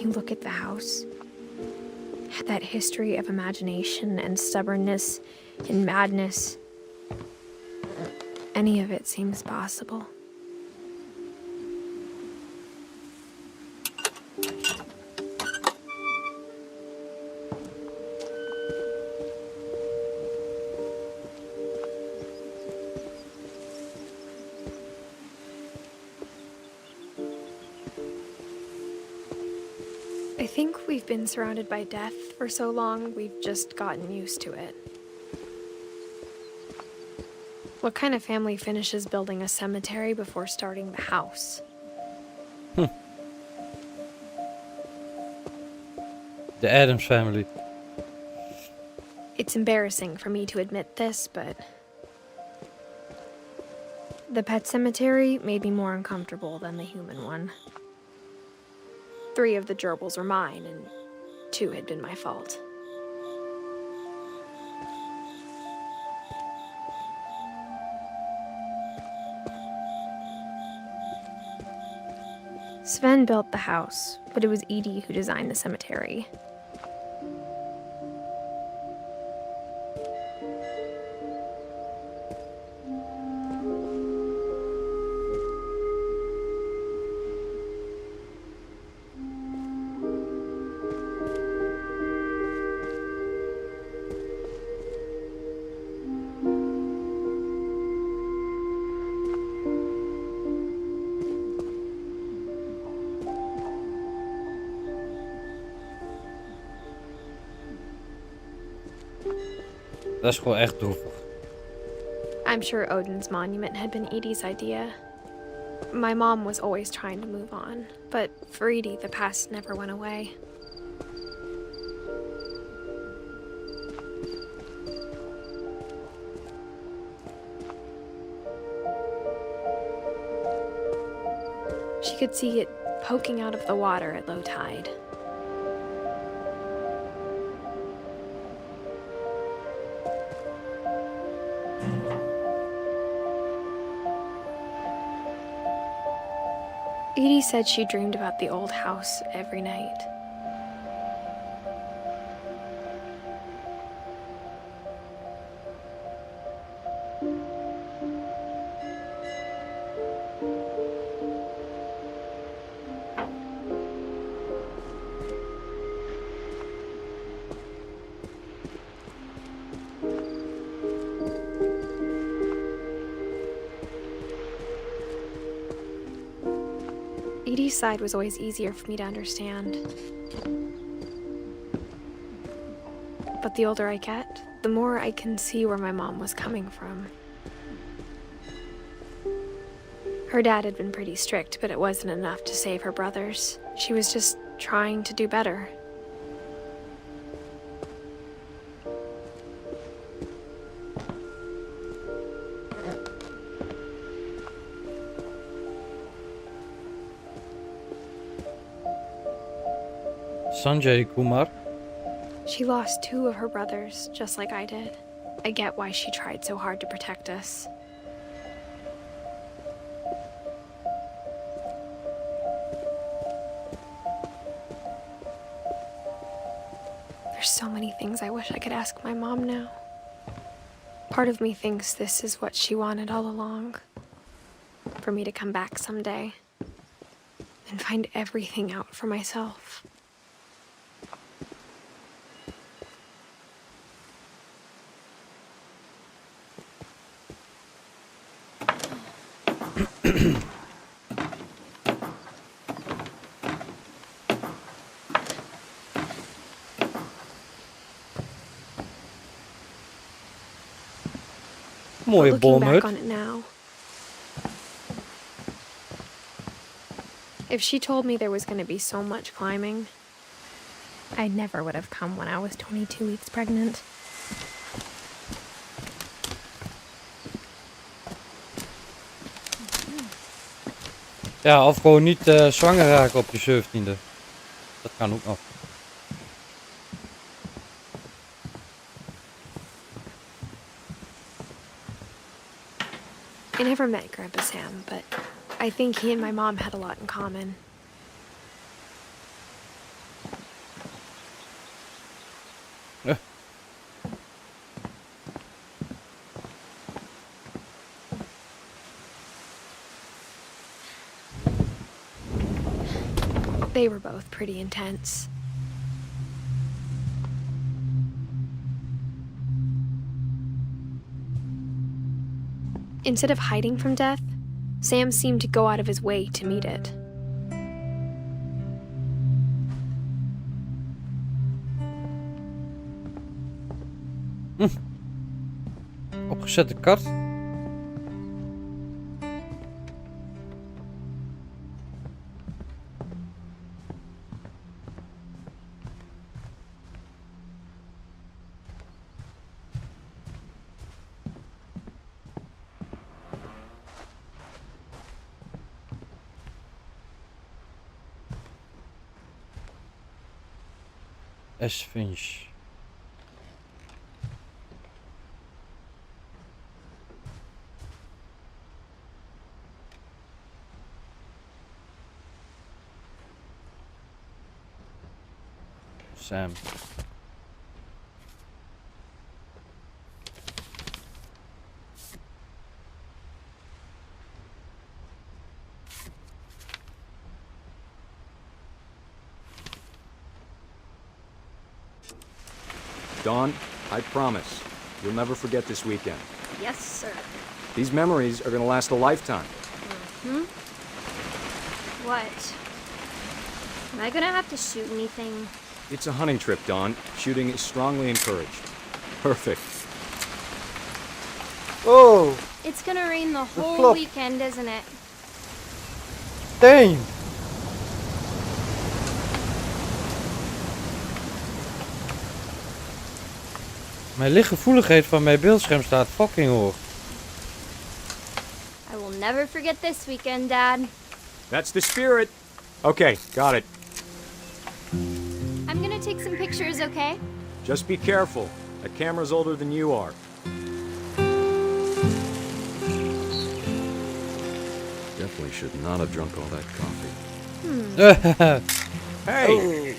you look at the house, that history of imagination and stubbornness and madness, any of it seems possible. I think we've been surrounded by death for so long, we've just gotten used to it. What kind of family finishes building a cemetery before starting the house? The Addams family. It's embarrassing for me to admit this, but the pet cemetery made me more uncomfortable than the human one. 3 of the gerbils were mine, and 2 had been my fault. Sven built the house, but it was Edie who designed the cemetery. Dat is gewoon echt droevig. I'm sure Odin's monument had been Edie's idea. My mom was always trying to move on, but for Edie, the past never went away. She could see it poking out of the water at low tide. Edie said she dreamed about the old house every night. Edie's side was always easier for me to understand. But the older I get, the more I can see where my mom was coming from. Her dad had been pretty strict, but it wasn't enough to save her brothers. She was just trying to do better. Sanjay Kumar. She lost 2 of her brothers, just like I did. I get why she tried so hard to protect us. There's so many things I wish I could ask my mom now. Part of me thinks this is what she wanted all along. For me to come back someday and find everything out for myself. Mooie Looking back boomhut. on it now, if she told me there was going to be so much climbing, I never would have come when I was 22 weeks pregnant. Ja, of gewoon niet zwanger raken op je 17e. Dat kan ook nog. I never met Grandpa Sam, but I think he and my mom had a lot in common. They were both pretty intense. Instead of hiding from death, Sam seemed to go out of his way to meet it. Opgezette kat. Finch. Sam. Dawn, I promise, you'll never forget this weekend. Yes, sir. These memories are gonna last a lifetime. What? Am I gonna have to shoot anything? It's a hunting trip, Dawn. Shooting is strongly encouraged. Perfect. Oh, It's gonna rain the whole flop. weekend, isn't it? damn. Mijn lichtgevoeligheid van mijn beeldscherm staat fucking hoog. I will never forget this weekend, Dad. That's the spirit. Okay, got it. I'm gonna take some pictures, okay? Just be careful. That camera's older than you are. Definitely should not have drunk all that coffee. Hey!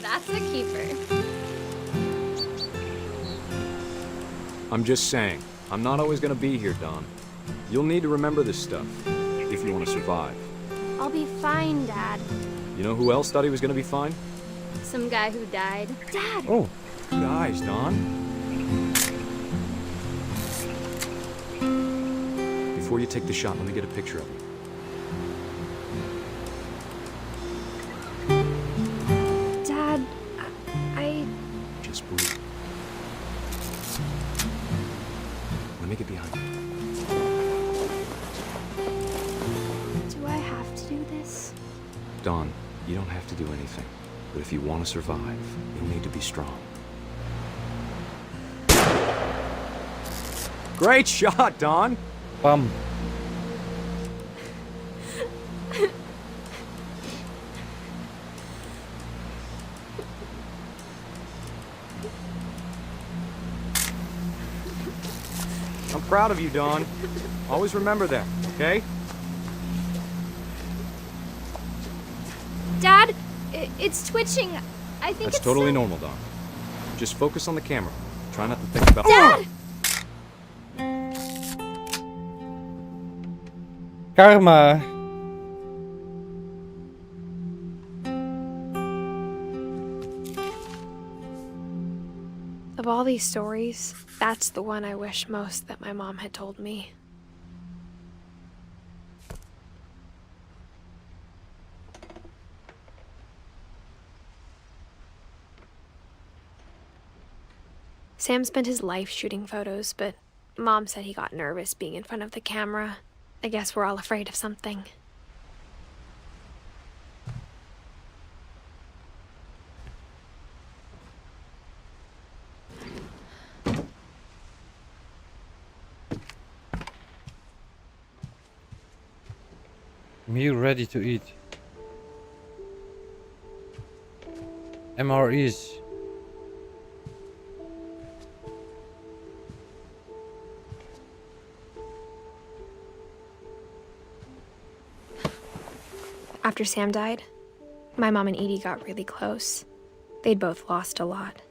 That's a keeper. I'm just saying, I'm not always gonna be here, Dawn. You'll need to remember this stuff, if you want to survive. I'll be fine, Dad. You know who else thought he was gonna be fine? Some guy who died. Dad! Oh, Guys, Dawn. Before you take the shot, let me get a picture of you. Dad, I... Just breathe. Let me get behind you. Do I have to do this? Dawn, you don't have to do anything. But if you want to survive, you'll need to be strong. Great shot, Dawn! pam. I'm proud of you, Dawn. Always remember that, okay? Dad, it's twitching. I think That's it's totally normal, Dawn. Just focus on the camera. Try not to think about... Dad! Karma. Of all these stories, that's the one I wish most that my mom had told me. Sam spent his life shooting photos, but Mom said he got nervous being in front of the camera. I guess we're all afraid of something. Meal ready to eat. MREs. After Sam died, my mom and Edie got really close. They'd both lost a lot.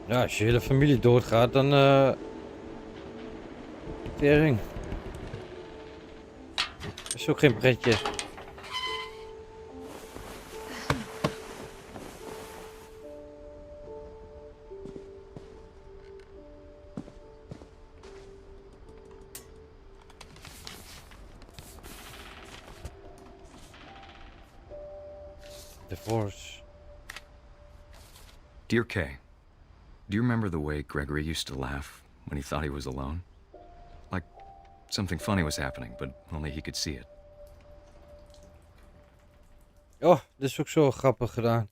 Ja, als je hele familie doodgaat, dan tering. Dat is ook geen pretje. Divorce. Dear Kay, do you remember the way Gregory used to laugh when he thought he was alone? Like something funny was happening, but only he could see it. Oh, dit is ook zo grappig gedaan.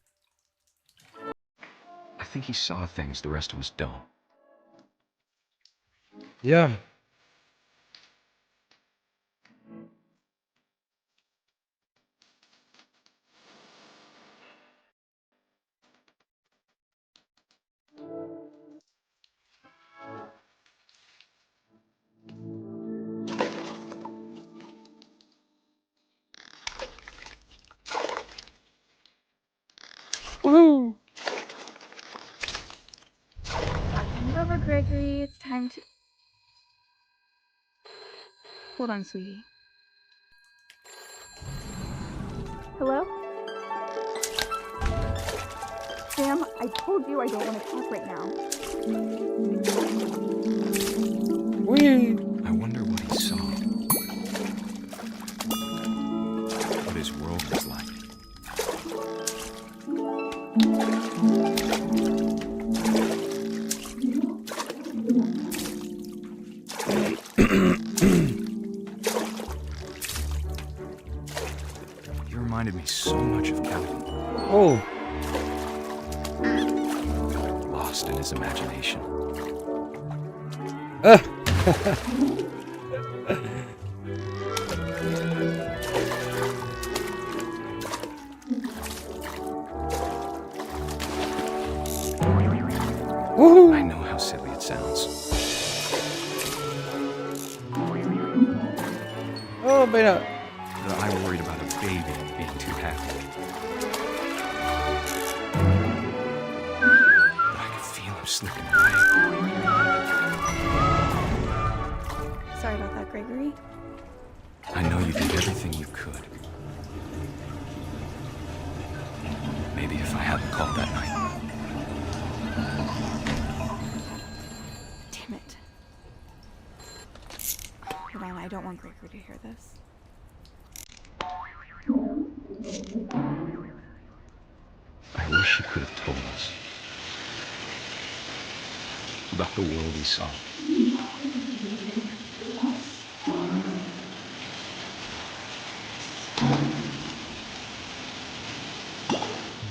I think he saw things the rest of us don't. Ja. Woehoe. Move over, Gregory. It's time to... Hold on, sweetie. Hello? Sam, I told you I don't want to talk right now. Wee. I wonder what he saw. What his world was like. You reminded me so much of Calvin. Oh. Lost in his imagination. Woohoo. I know how silly it sounds. Oh, bijna. But I worried about a baby being too happy. But I could feel him slipping away. Sorry about that, Gregory. I know you did everything you could. Maybe if I hadn't called that night. Damn it. Hold on, I don't want Gregory to hear this. I wish he could have told us about the world he saw.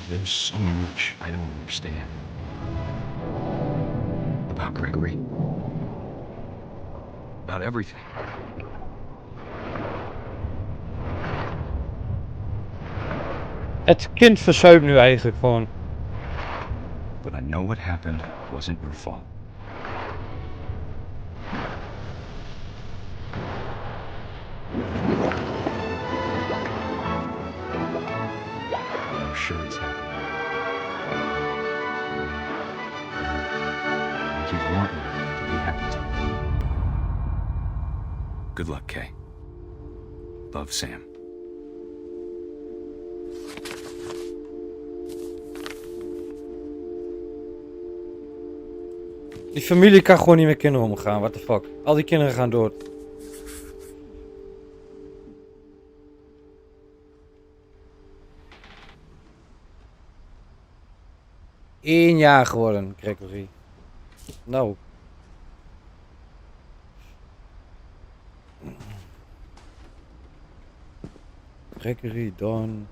There's so much I don't understand about Gregory, about everything. Het kind verzuipt nu eigenlijk gewoon. But I know what happened wasn't your fault. I'm sure he's happy. You want me to be happy too. Good luck, Kay. Love, Sam. Die familie kan gewoon niet met kinderen omgaan, what the fuck. Al die kinderen gaan dood. 1 jaar geworden, Gregory. Nou. Gregory, Dawn.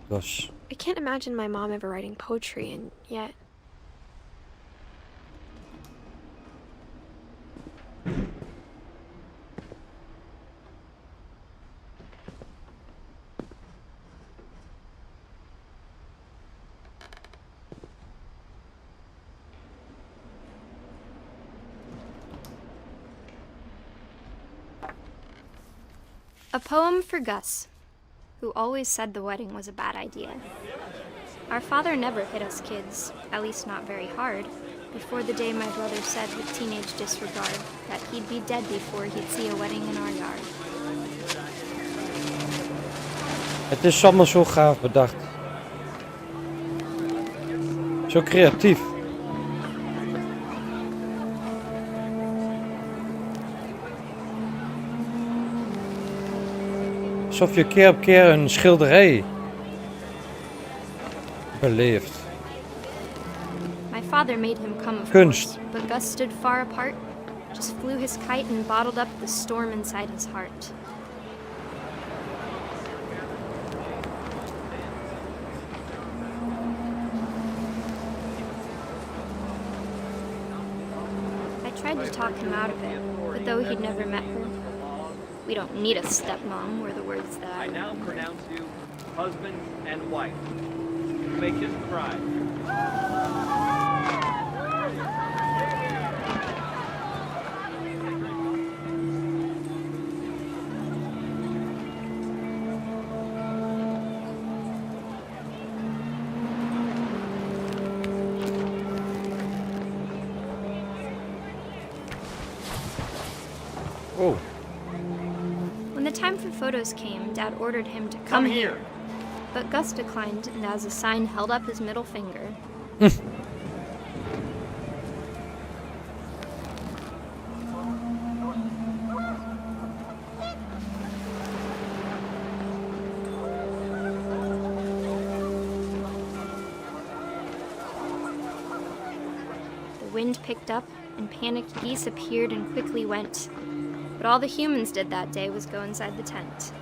Gosh. I can't imagine my mom ever writing poetry, and yet... A poem for Gus, who always said the wedding was a bad idea. Our father never hit us kids, at least not very hard, before the day my brother said with teenage disregard that he'd be dead before he'd see a wedding in our yard. Het is allemaal zo gaaf bedacht. Zo creatief. Alsof je keer op keer een schilderij beleeft. My father made him come, of Kunst. course, but Gus stood far apart, just flew his kite and bottled up the storm inside his heart. I tried to talk him out of it, but though he'd never met her, we don't need a stepmom were the words that I now pronounce you husband and wife. You may kiss the bride. Oh. When the time for photos came, Dad ordered him to come here. But Gus declined and as a sign held up his middle finger. The wind picked up and panicked geese appeared and quickly went. But all the humans did that day was go inside the tent.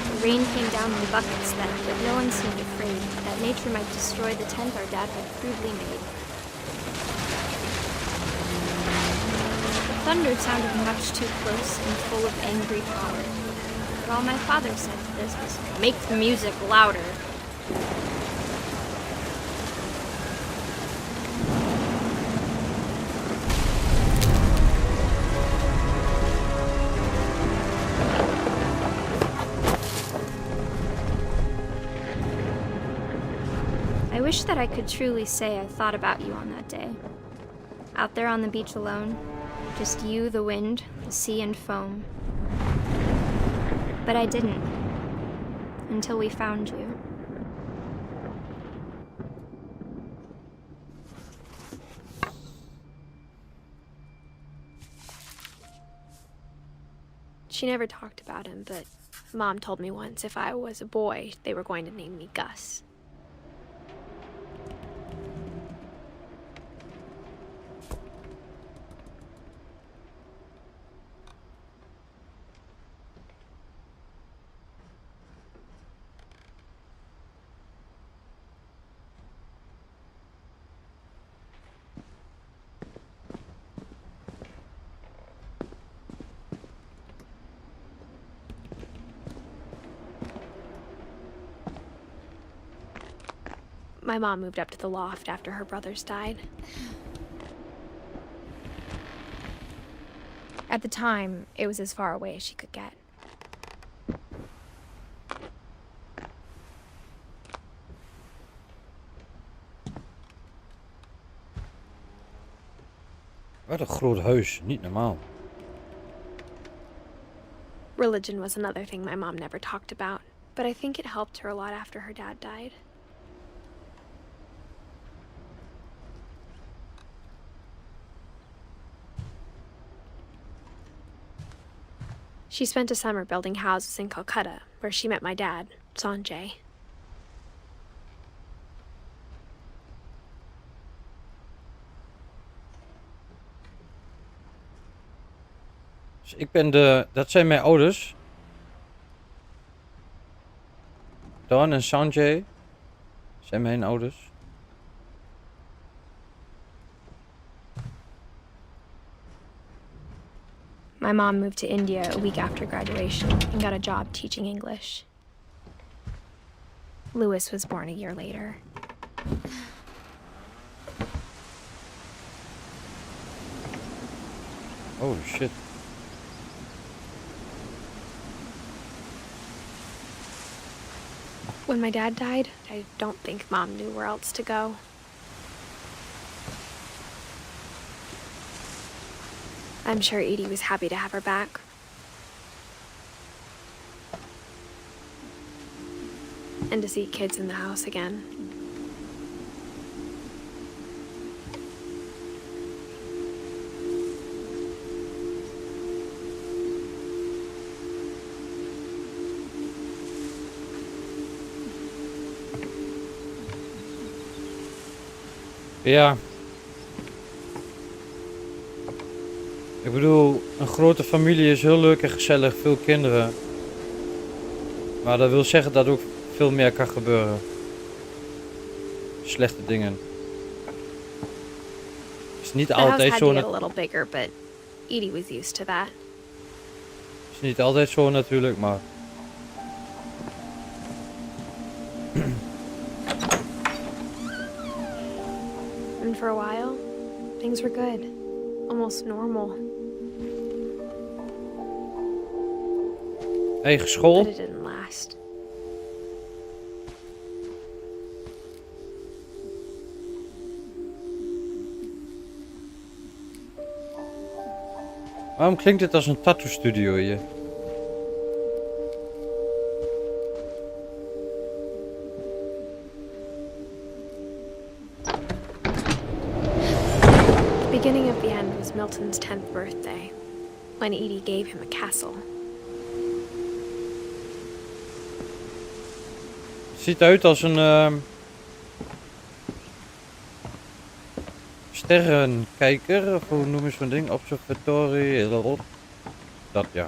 The rain came down in buckets then, but no one seemed afraid that nature might destroy the tent our dad had crudely made. The thunder sounded much too close and full of angry power. But all my father said to this was, "Make the music louder." I wish that I could truly say I thought about you on that day. Out there on the beach alone, just you, the wind, the sea and foam. But I didn't, until we found you. She never talked about him, but Mom told me once if I was a boy, they were going to name me Gus. My mom moved up to the loft after her brothers died. At the time, it was as far away as she could get. Wat een groot huis, niet normaal. Religion was another thing my mom never talked about, but I think it helped her a lot after her dad died. She spent a summer building houses in Calcutta, where she met my dad, Sanjay. Dus ik ben dat zijn mijn ouders. Don en Sanjay zijn mijn ouders. My mom moved to India a week after graduation and got a job teaching English. Louis was born a year later. Oh shit. When my dad died, I don't think Mom knew where else to go. I'm sure Edie was happy to have her back. And to see kids in the house again. Ja. Ik bedoel, een grote familie is heel leuk en gezellig, veel kinderen. Maar dat wil zeggen dat ook veel meer kan gebeuren. Slechte dingen. Het is niet The house altijd had zo. to get a little bigger, but Edie was used to that. Het is niet altijd zo natuurlijk, maar. And for a while, things were good. Almost normal. Eigen school. But it didn't last. Waarom klinkt dit als een tattoo studio hier? The beginning of the end was Milton's 10th birthday, when Edie gave him a castle. Het ziet eruit als een sterrenkijker, of hoe noem je zo'n ding? Observatory, dat ja.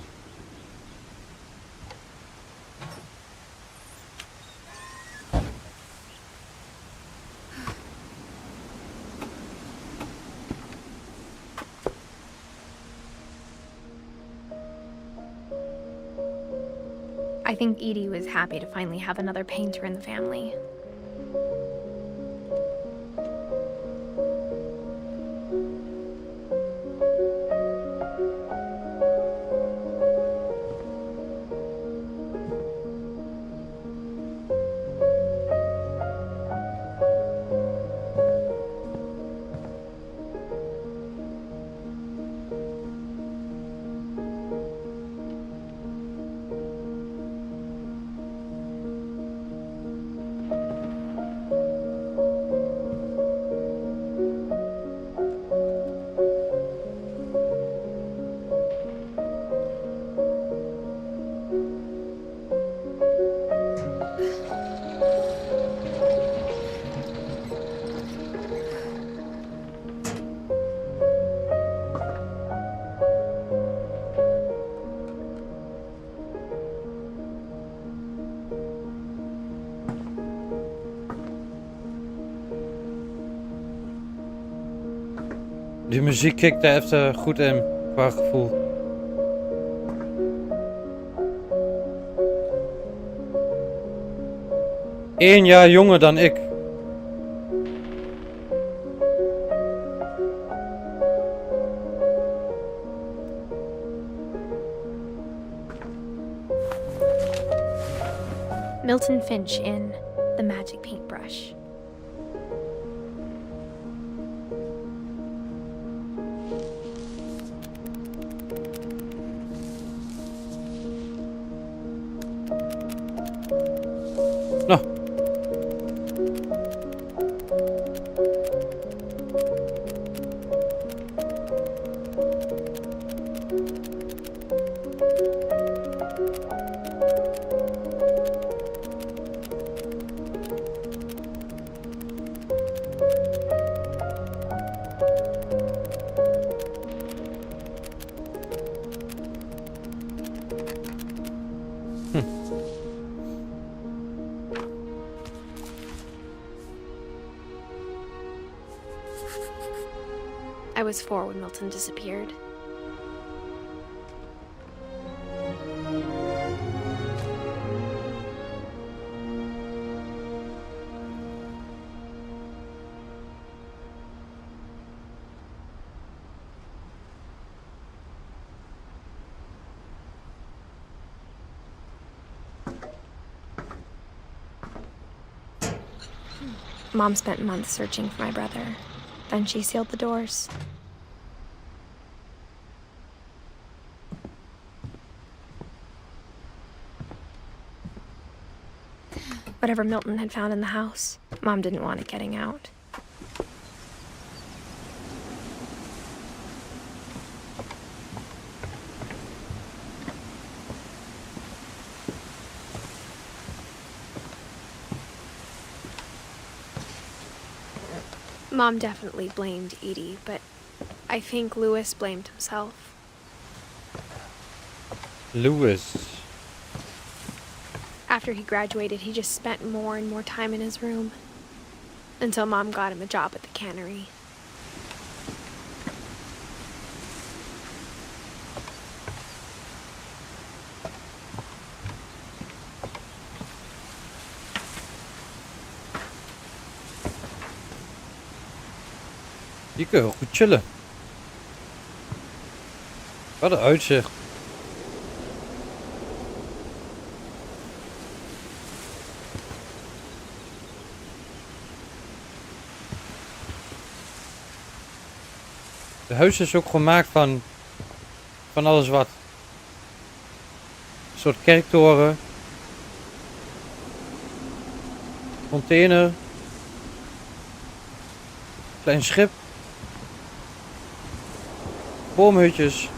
I think Edie was happy to finally have another painter in the family. Die muziek kikt er even goed in, qua gevoel. Eén jaar jonger dan ik. Milton Finch in The Magic Paintbrush. Nou. I was 4 when Milton disappeared. Mom spent months searching for my brother. Then she sealed the doors. Whatever Milton had found in the house, Mom didn't want it getting out. Mom definitely blamed Edie, but I think Louis blamed himself. Louis. After he graduated, he just spent more and more time in his room. Until Mom got him a job at the cannery. Hier kun je wel goed chillen. Wat een uitzicht. Het huis is ook gemaakt van alles wat. Een soort kerktoren. Container. Klein schip. Boomhutjes.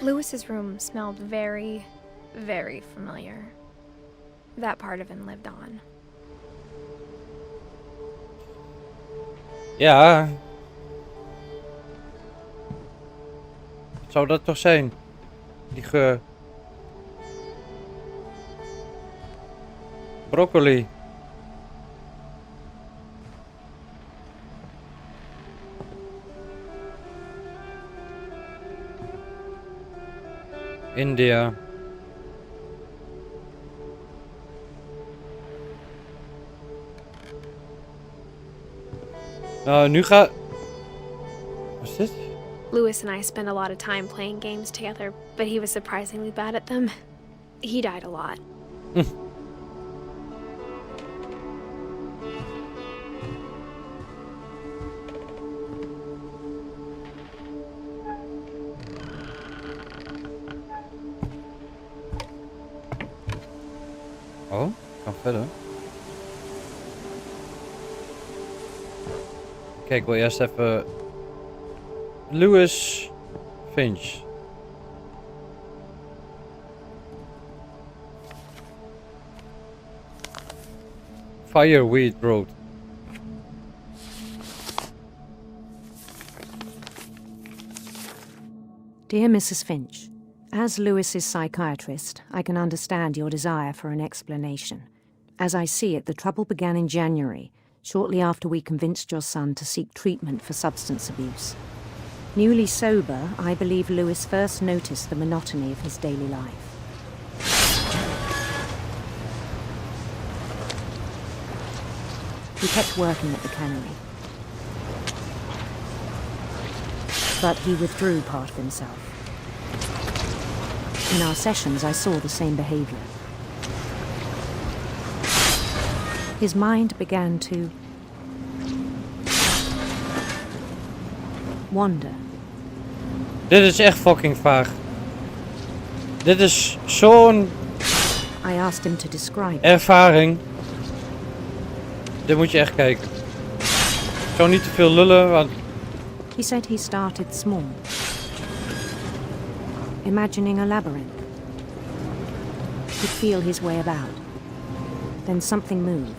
Louis's room smelled very, very familiar. That part of him lived on. Ja. Wat zou dat toch zijn? Die geur. Broccoli. India. Nou, nu gaat... Wat is dit? Louis and I spent a lot of time playing games together, but he was surprisingly bad at them. He died a lot. Oh, kan verder. Kijk, ik wil eerst even... Louis Finch. Fireweed Road. Dear Mrs. Finch, as Louis's psychiatrist, I can understand your desire for an explanation. As I see it, the trouble began in January, shortly after we convinced your son to seek treatment for substance abuse. Newly sober, I believe Louis first noticed the monotony of his daily life. He kept working at the cannery, but he withdrew part of himself. In our sessions, I saw the same behavior. His mind began to wander. Dit is echt fucking vaag. Dit is zo'n... I asked him to describe ervaring. Dit moet je echt kijken. Ik zou niet te veel lullen, want... He said he started small, imagining a labyrinth. He'd feel his way about. Then something moved.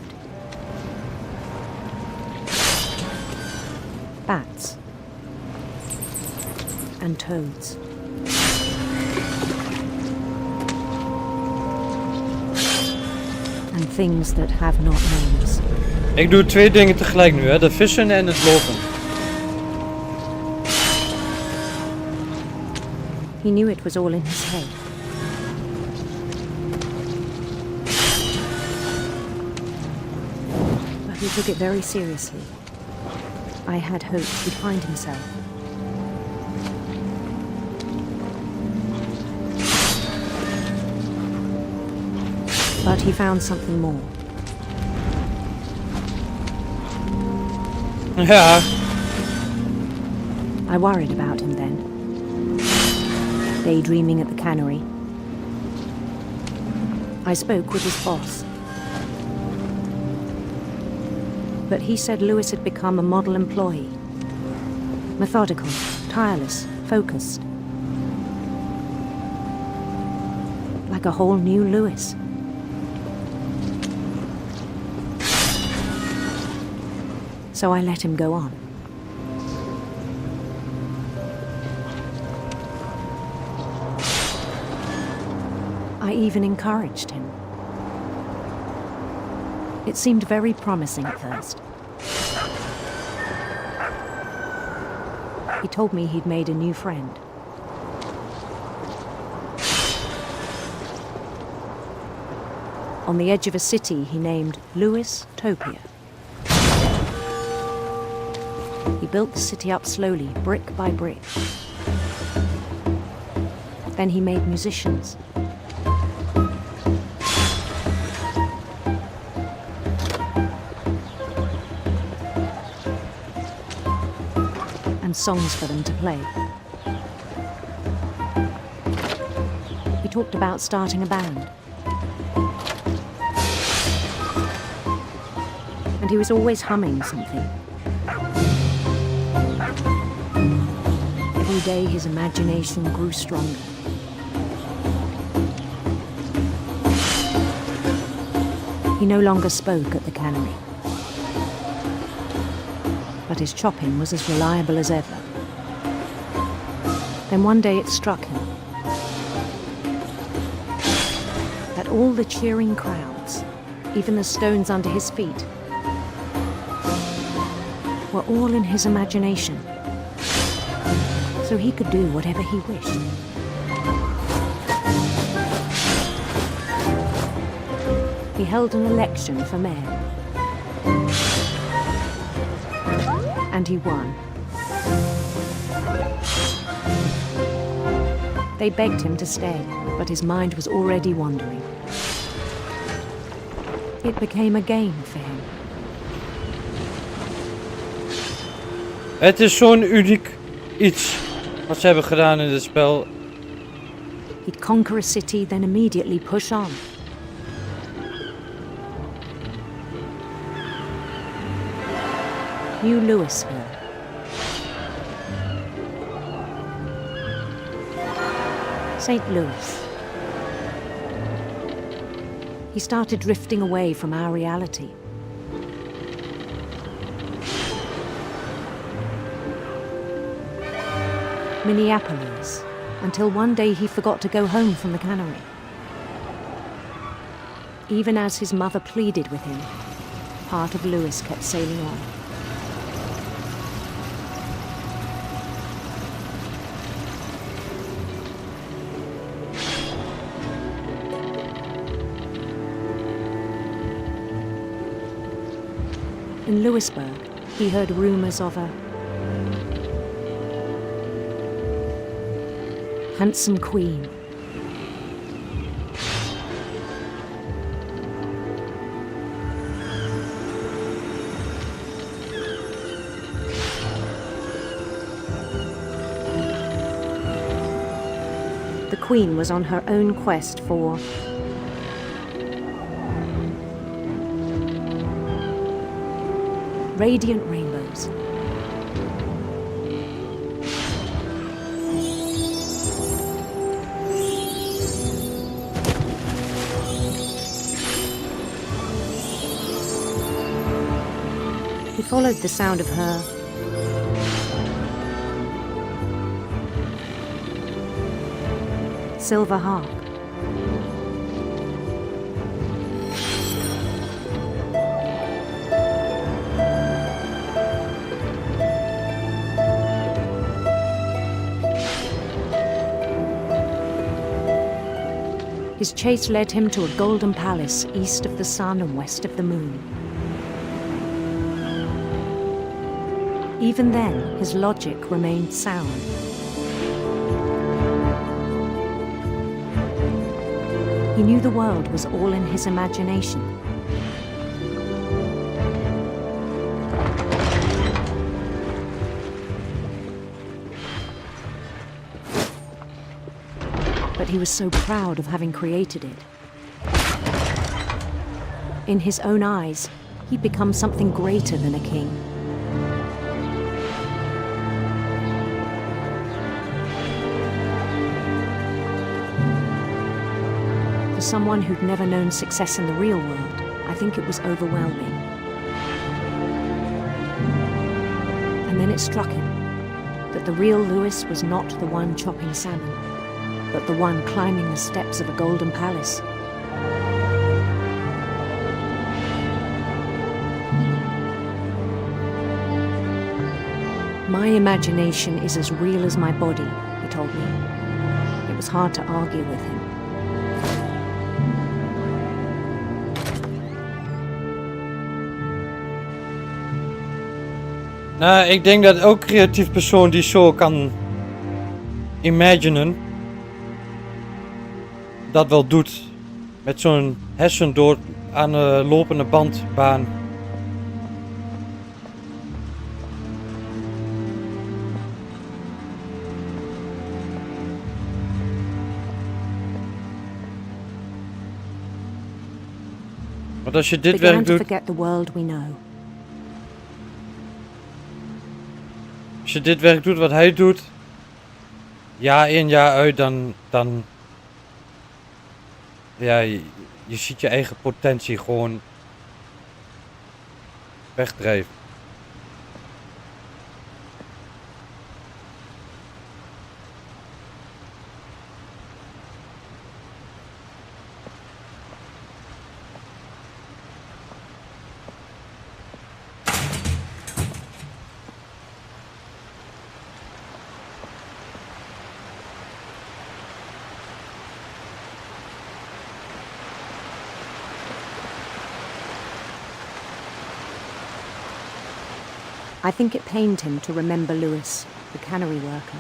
Bats. And toads. And things that have not names. Ik doe twee dingen tegelijk nu, hè. De vissen en het lopen. He knew it was all in his head. He took it very seriously. I had hoped he'd find himself. But he found something more. Yeah. I worried about him then. Daydreaming at the cannery. I spoke with his boss. But he said Lewis had become a model employee. Methodical, tireless, focused. Like a whole new Lewis. So I let him go on. I even encouraged him. It seemed very promising at first. He told me he'd made a new friend. On the edge of a city he named Lewis Topia. He built the city up slowly, brick by brick. Then he made musicians. And songs for them to play. He talked about starting a band. And he was always humming something. Every day his imagination grew stronger. He no longer spoke at the cannery. But his chopping was as reliable as ever. Then one day it struck him that all the cheering crowds, even the stones under his feet, were all in his imagination. So he could do whatever he wished. He held an election for mayor. And he won. They begged him to stay, but his mind was already wandering. It became a game for him. Het is zo'n uniek iets wat ze hebben gedaan in dit spel. He'd conquer a city, then immediately push on. New Louisville. St. Louis. He started drifting away from our reality. Minneapolis, until one day he forgot to go home from the cannery. Even as his mother pleaded with him, part of Lewis kept sailing on. In Lewisburg, he heard rumors of a handsome queen. The queen was on her own quest for radiant rainbows. He followed the sound of her silver harp. His chase led him to a golden palace east of the sun and west of the moon. Even then, his logic remained sound. He knew the world was all in his imagination. But he was so proud of having created it. In his own eyes, he'd become something greater than a king. For someone who'd never known success in the real world, I think it was overwhelming. And then it struck him that the real Lewis was not the one chopping salmon, but the one climbing the steps of a golden palace. My imagination is as real as my body, he told me. It was hard to argue with him. Nou, ik denk dat elke creatief persoon die zo kan imaginen, dat wel doet. Met zo'n hersendood aan een lopende bandbaan. Want als je dit werk doet, als je dit werk doet wat hij doet, jaar in jaar uit, dan ja, je ziet je eigen potentie gewoon wegdrijven. I think it pained him to remember Lewis, the cannery worker.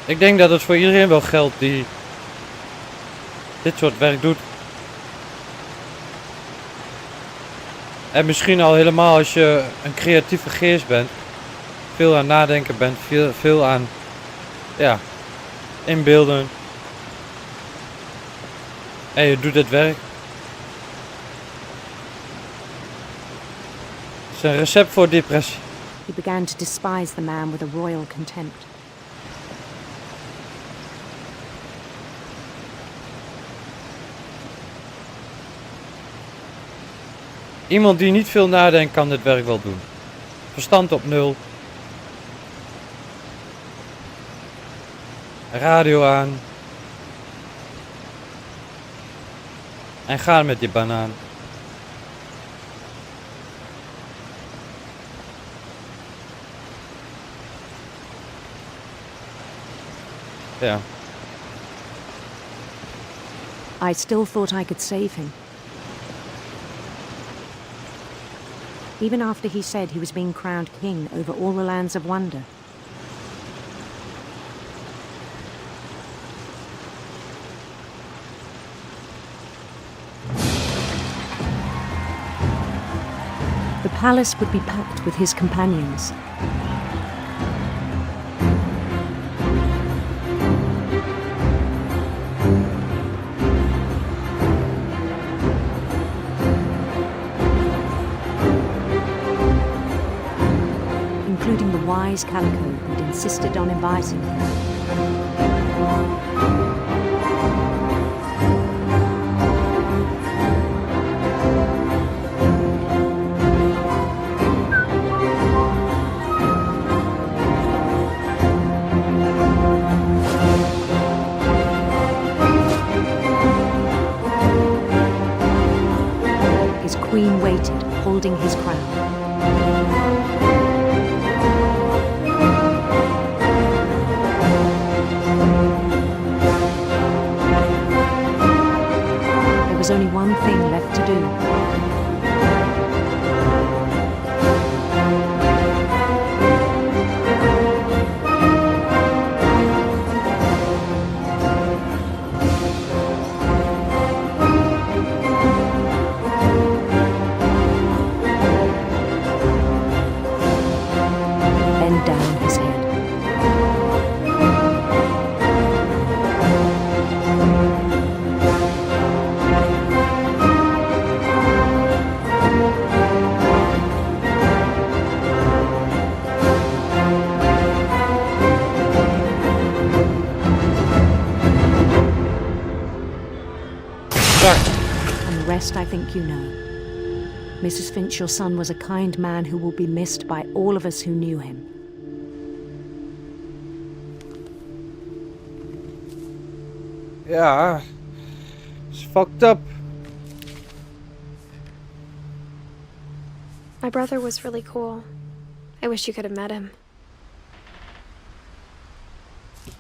Ik denk dat het voor iedereen wel geldt die dit soort werk doet. En misschien al helemaal als je een creatieve geest bent. Veel aan nadenken bent. Veel aan inbeelden. En je doet het werk. Het is een recept voor depressie. He began to despise the man with a royal contempt. Iemand die niet veel nadenkt kan dit werk wel doen. Verstand op 0. Radio aan. En gaan met die banaan. Ja. I still thought I could save him. Even after he said he was being crowned king over all the lands of wonder. The palace would be packed with his companions. Including the wise Calico who'd insisted on inviting him. His queen waited, holding his crown. was only one thing left to do. Bend down his head. And the rest I think you know. Mrs. Finch, your son was a kind man who will be missed by all of us who knew him. Ja, it's fucked up. My brother was really cool. I wish you could have met him.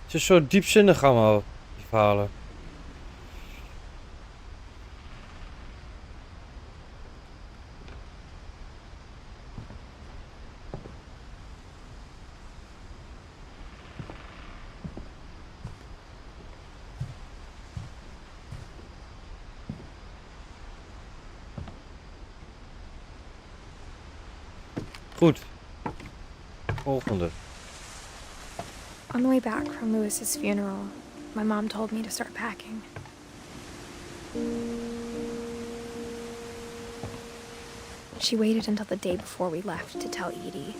Het is zo diepzinnig allemaal, die verhalen. Goed. Volgende. On the way back from Lewis's funeral, my mom told me to start packing. She waited until the day before we left to tell Edie.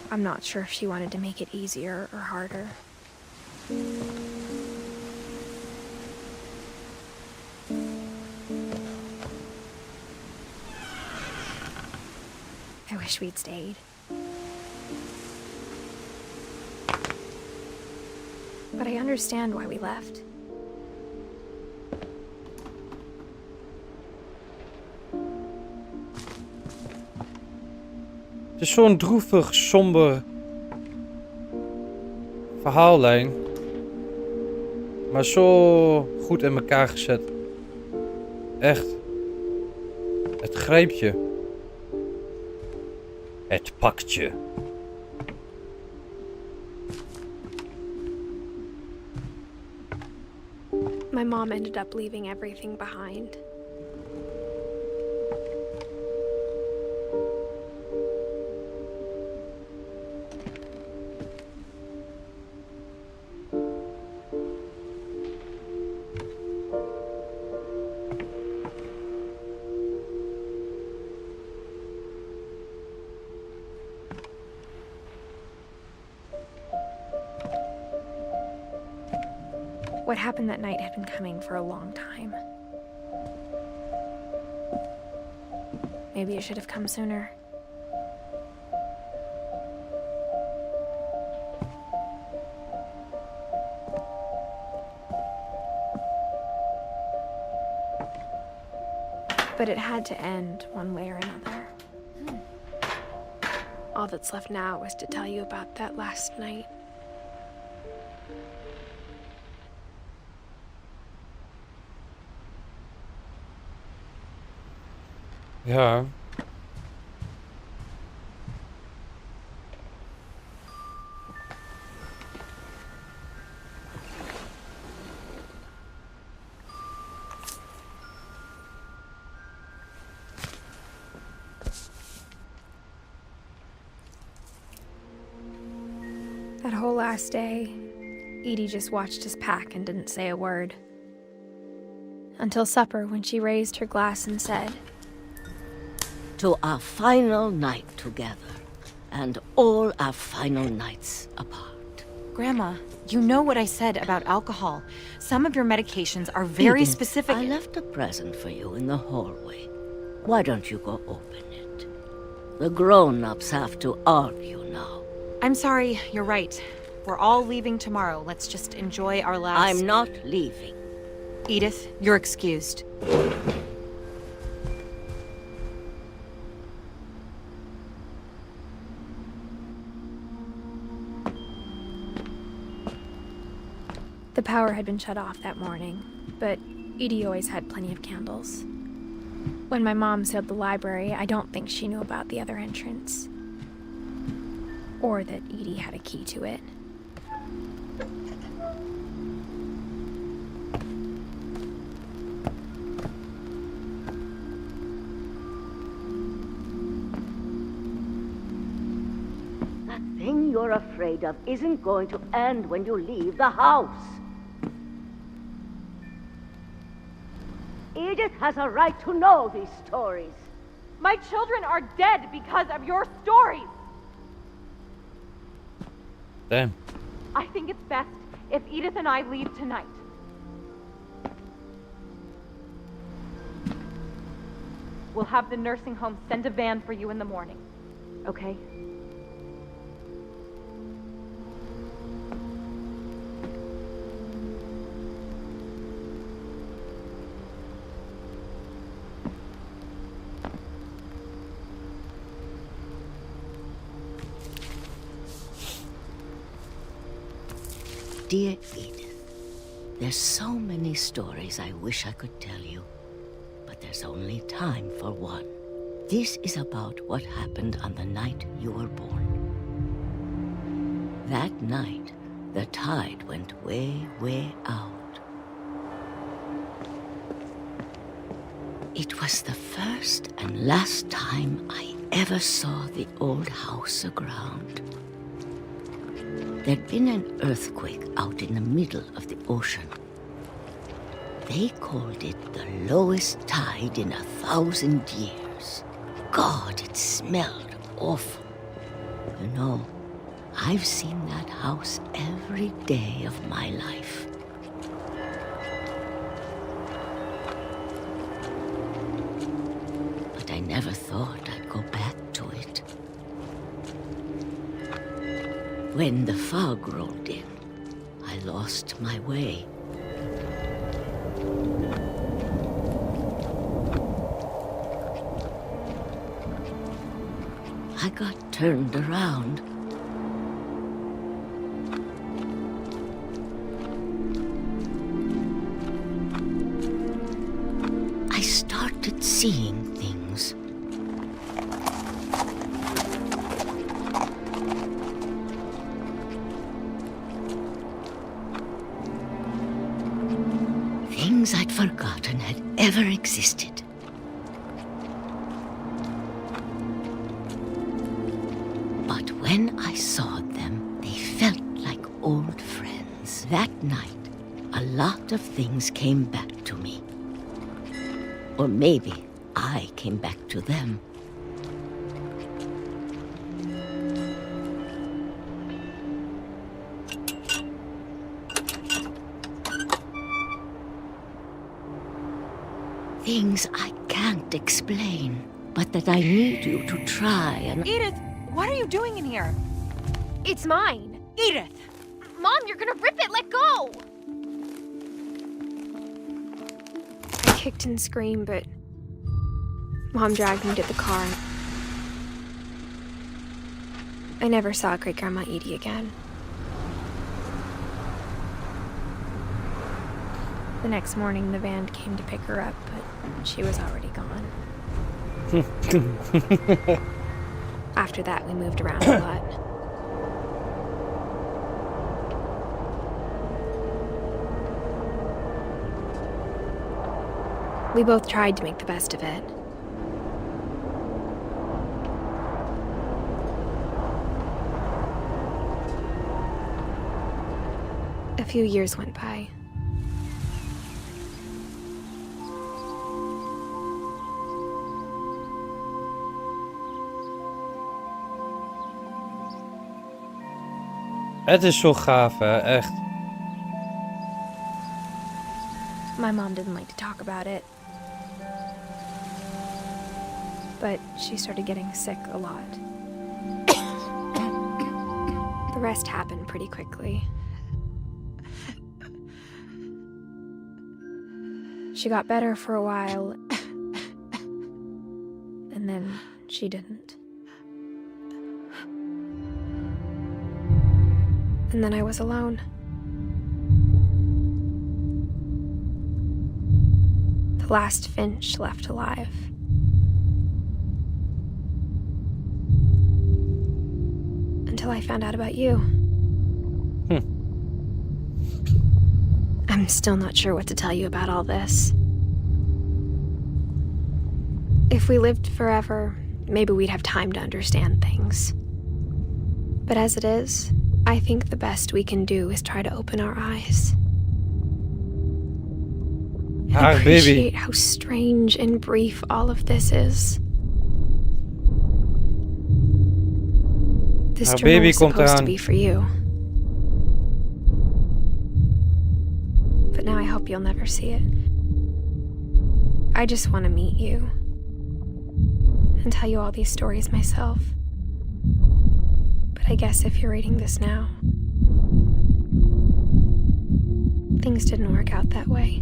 I'm not sure if she wanted to make it easier or harder. I wish we'd stayed. But I understand why we left. Het is zo'n droevig, somber verhaallijn. Maar zo goed in elkaar gezet. Echt. Het grijpt je. Het pakt je. My mom ended up leaving everything behind. What happened that night had been coming for a long time. Maybe it should have come sooner. But it had to end one way or another. All that's left now is to tell you about that last night. Ja. That whole last day, Edie just watched us pack and didn't say a word. Until supper, when she raised her glass and said, "To our final night together, and all our final nights apart." Grandma, you know what I said about alcohol. Some of your medications are very Edith, specific. I left a present for you in the hallway. Why don't you go open it? The grown-ups have to argue now. I'm sorry, you're right. We're all leaving tomorrow. Let's just enjoy our last... I'm not leaving. Edith, you're excused. The power had been shut off that morning, but Edie always had plenty of candles. When my mom sealed the library, I don't think she knew about the other entrance. Or that Edie had a key to it. That thing you're afraid of isn't going to end when you leave the house. Edith has a right to know these stories. My children are dead because of your stories. Damn. I think it's best if Edith and I leave tonight. We'll have the nursing home send a van for you in the morning, okay? Dear Edith, there's so many stories I wish I could tell you, but there's only time for one. This is about what happened on the night you were born. That night, the tide went way, way out. It was the first and last time I ever saw the old house aground. There'd been an earthquake out in the middle of the ocean. They called it the lowest tide in 1,000 years. God, it smelled awful. You know, I've seen that house every day of my life. But I never thought I'd go back to it. When the fog rolled in, I lost my way. I got turned around. I started seeing things. Things I'd forgotten had ever existed. But when I saw them, they felt like old friends. That night, a lot of things came back to me. Or maybe I came back to them. Things I can't explain, but that I need you to try and... Edith, what are you doing in here? It's mine. Edith! Mom, you're gonna rip it! Let go! I kicked and screamed, but Mom dragged me to the car. I never saw Great-Grandma Edie again. The next morning, the van came to pick her up, but she was already gone. After that, we moved around a lot. We both tried to make the best of it. A few years went by. Het is zo gaaf, hè? Echt. My mom didn't like to talk about it. But she started getting sick a lot. The rest happened pretty quickly. She got better for a while, and then she didn't. And then I was alone. The last Finch left alive. Until I found out about you. I'm still not sure what to tell you about all this. If we lived forever, maybe we'd have time to understand things. But as it is, I think the best we can do is try to open our eyes. And appreciate how strange and brief all of this is. This journal was supposed to be for you. But now I hope you'll never see it. I just want to meet you. And tell you all these stories myself. But I guess if you're reading this now, things didn't work out that way.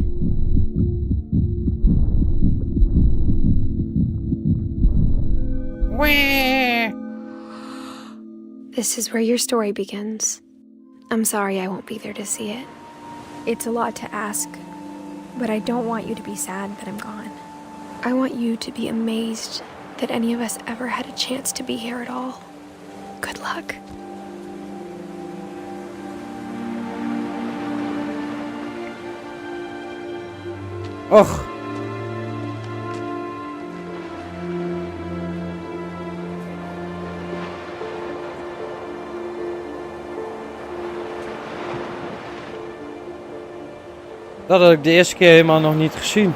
This is where your story begins. I'm sorry I won't be there to see it. It's a lot to ask, but I don't want you to be sad that I'm gone. I want you to be amazed that any of us ever had a chance to be here at all. Good luck. Och. Dat had ik de eerste keer helemaal nog niet gezien.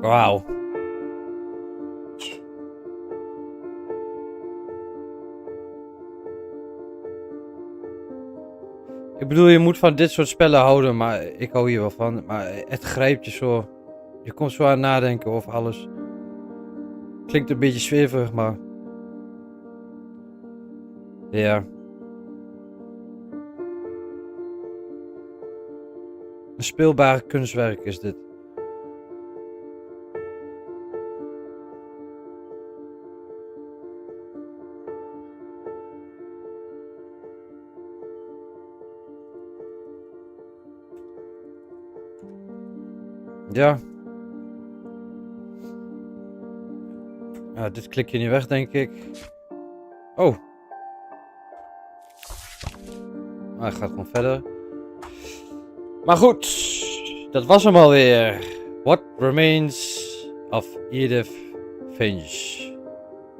Wauw. Ik bedoel, je moet van dit soort spellen houden, maar ik hou hier wel van. Maar het grijpt je zo. Je komt zo aan het nadenken over alles. Klinkt een beetje zweverig, maar... Ja. Een speelbaar kunstwerk is dit. Ja. Ja, dit klik je niet weg, denk ik. Oh. Hij gaat gewoon verder. Maar goed, dat was hem alweer. What Remains of Edith Finch.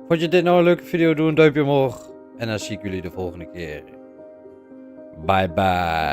Vond je dit nou een leuke video? Doe een duimpje omhoog. En dan zie ik jullie de volgende keer. Bye bye.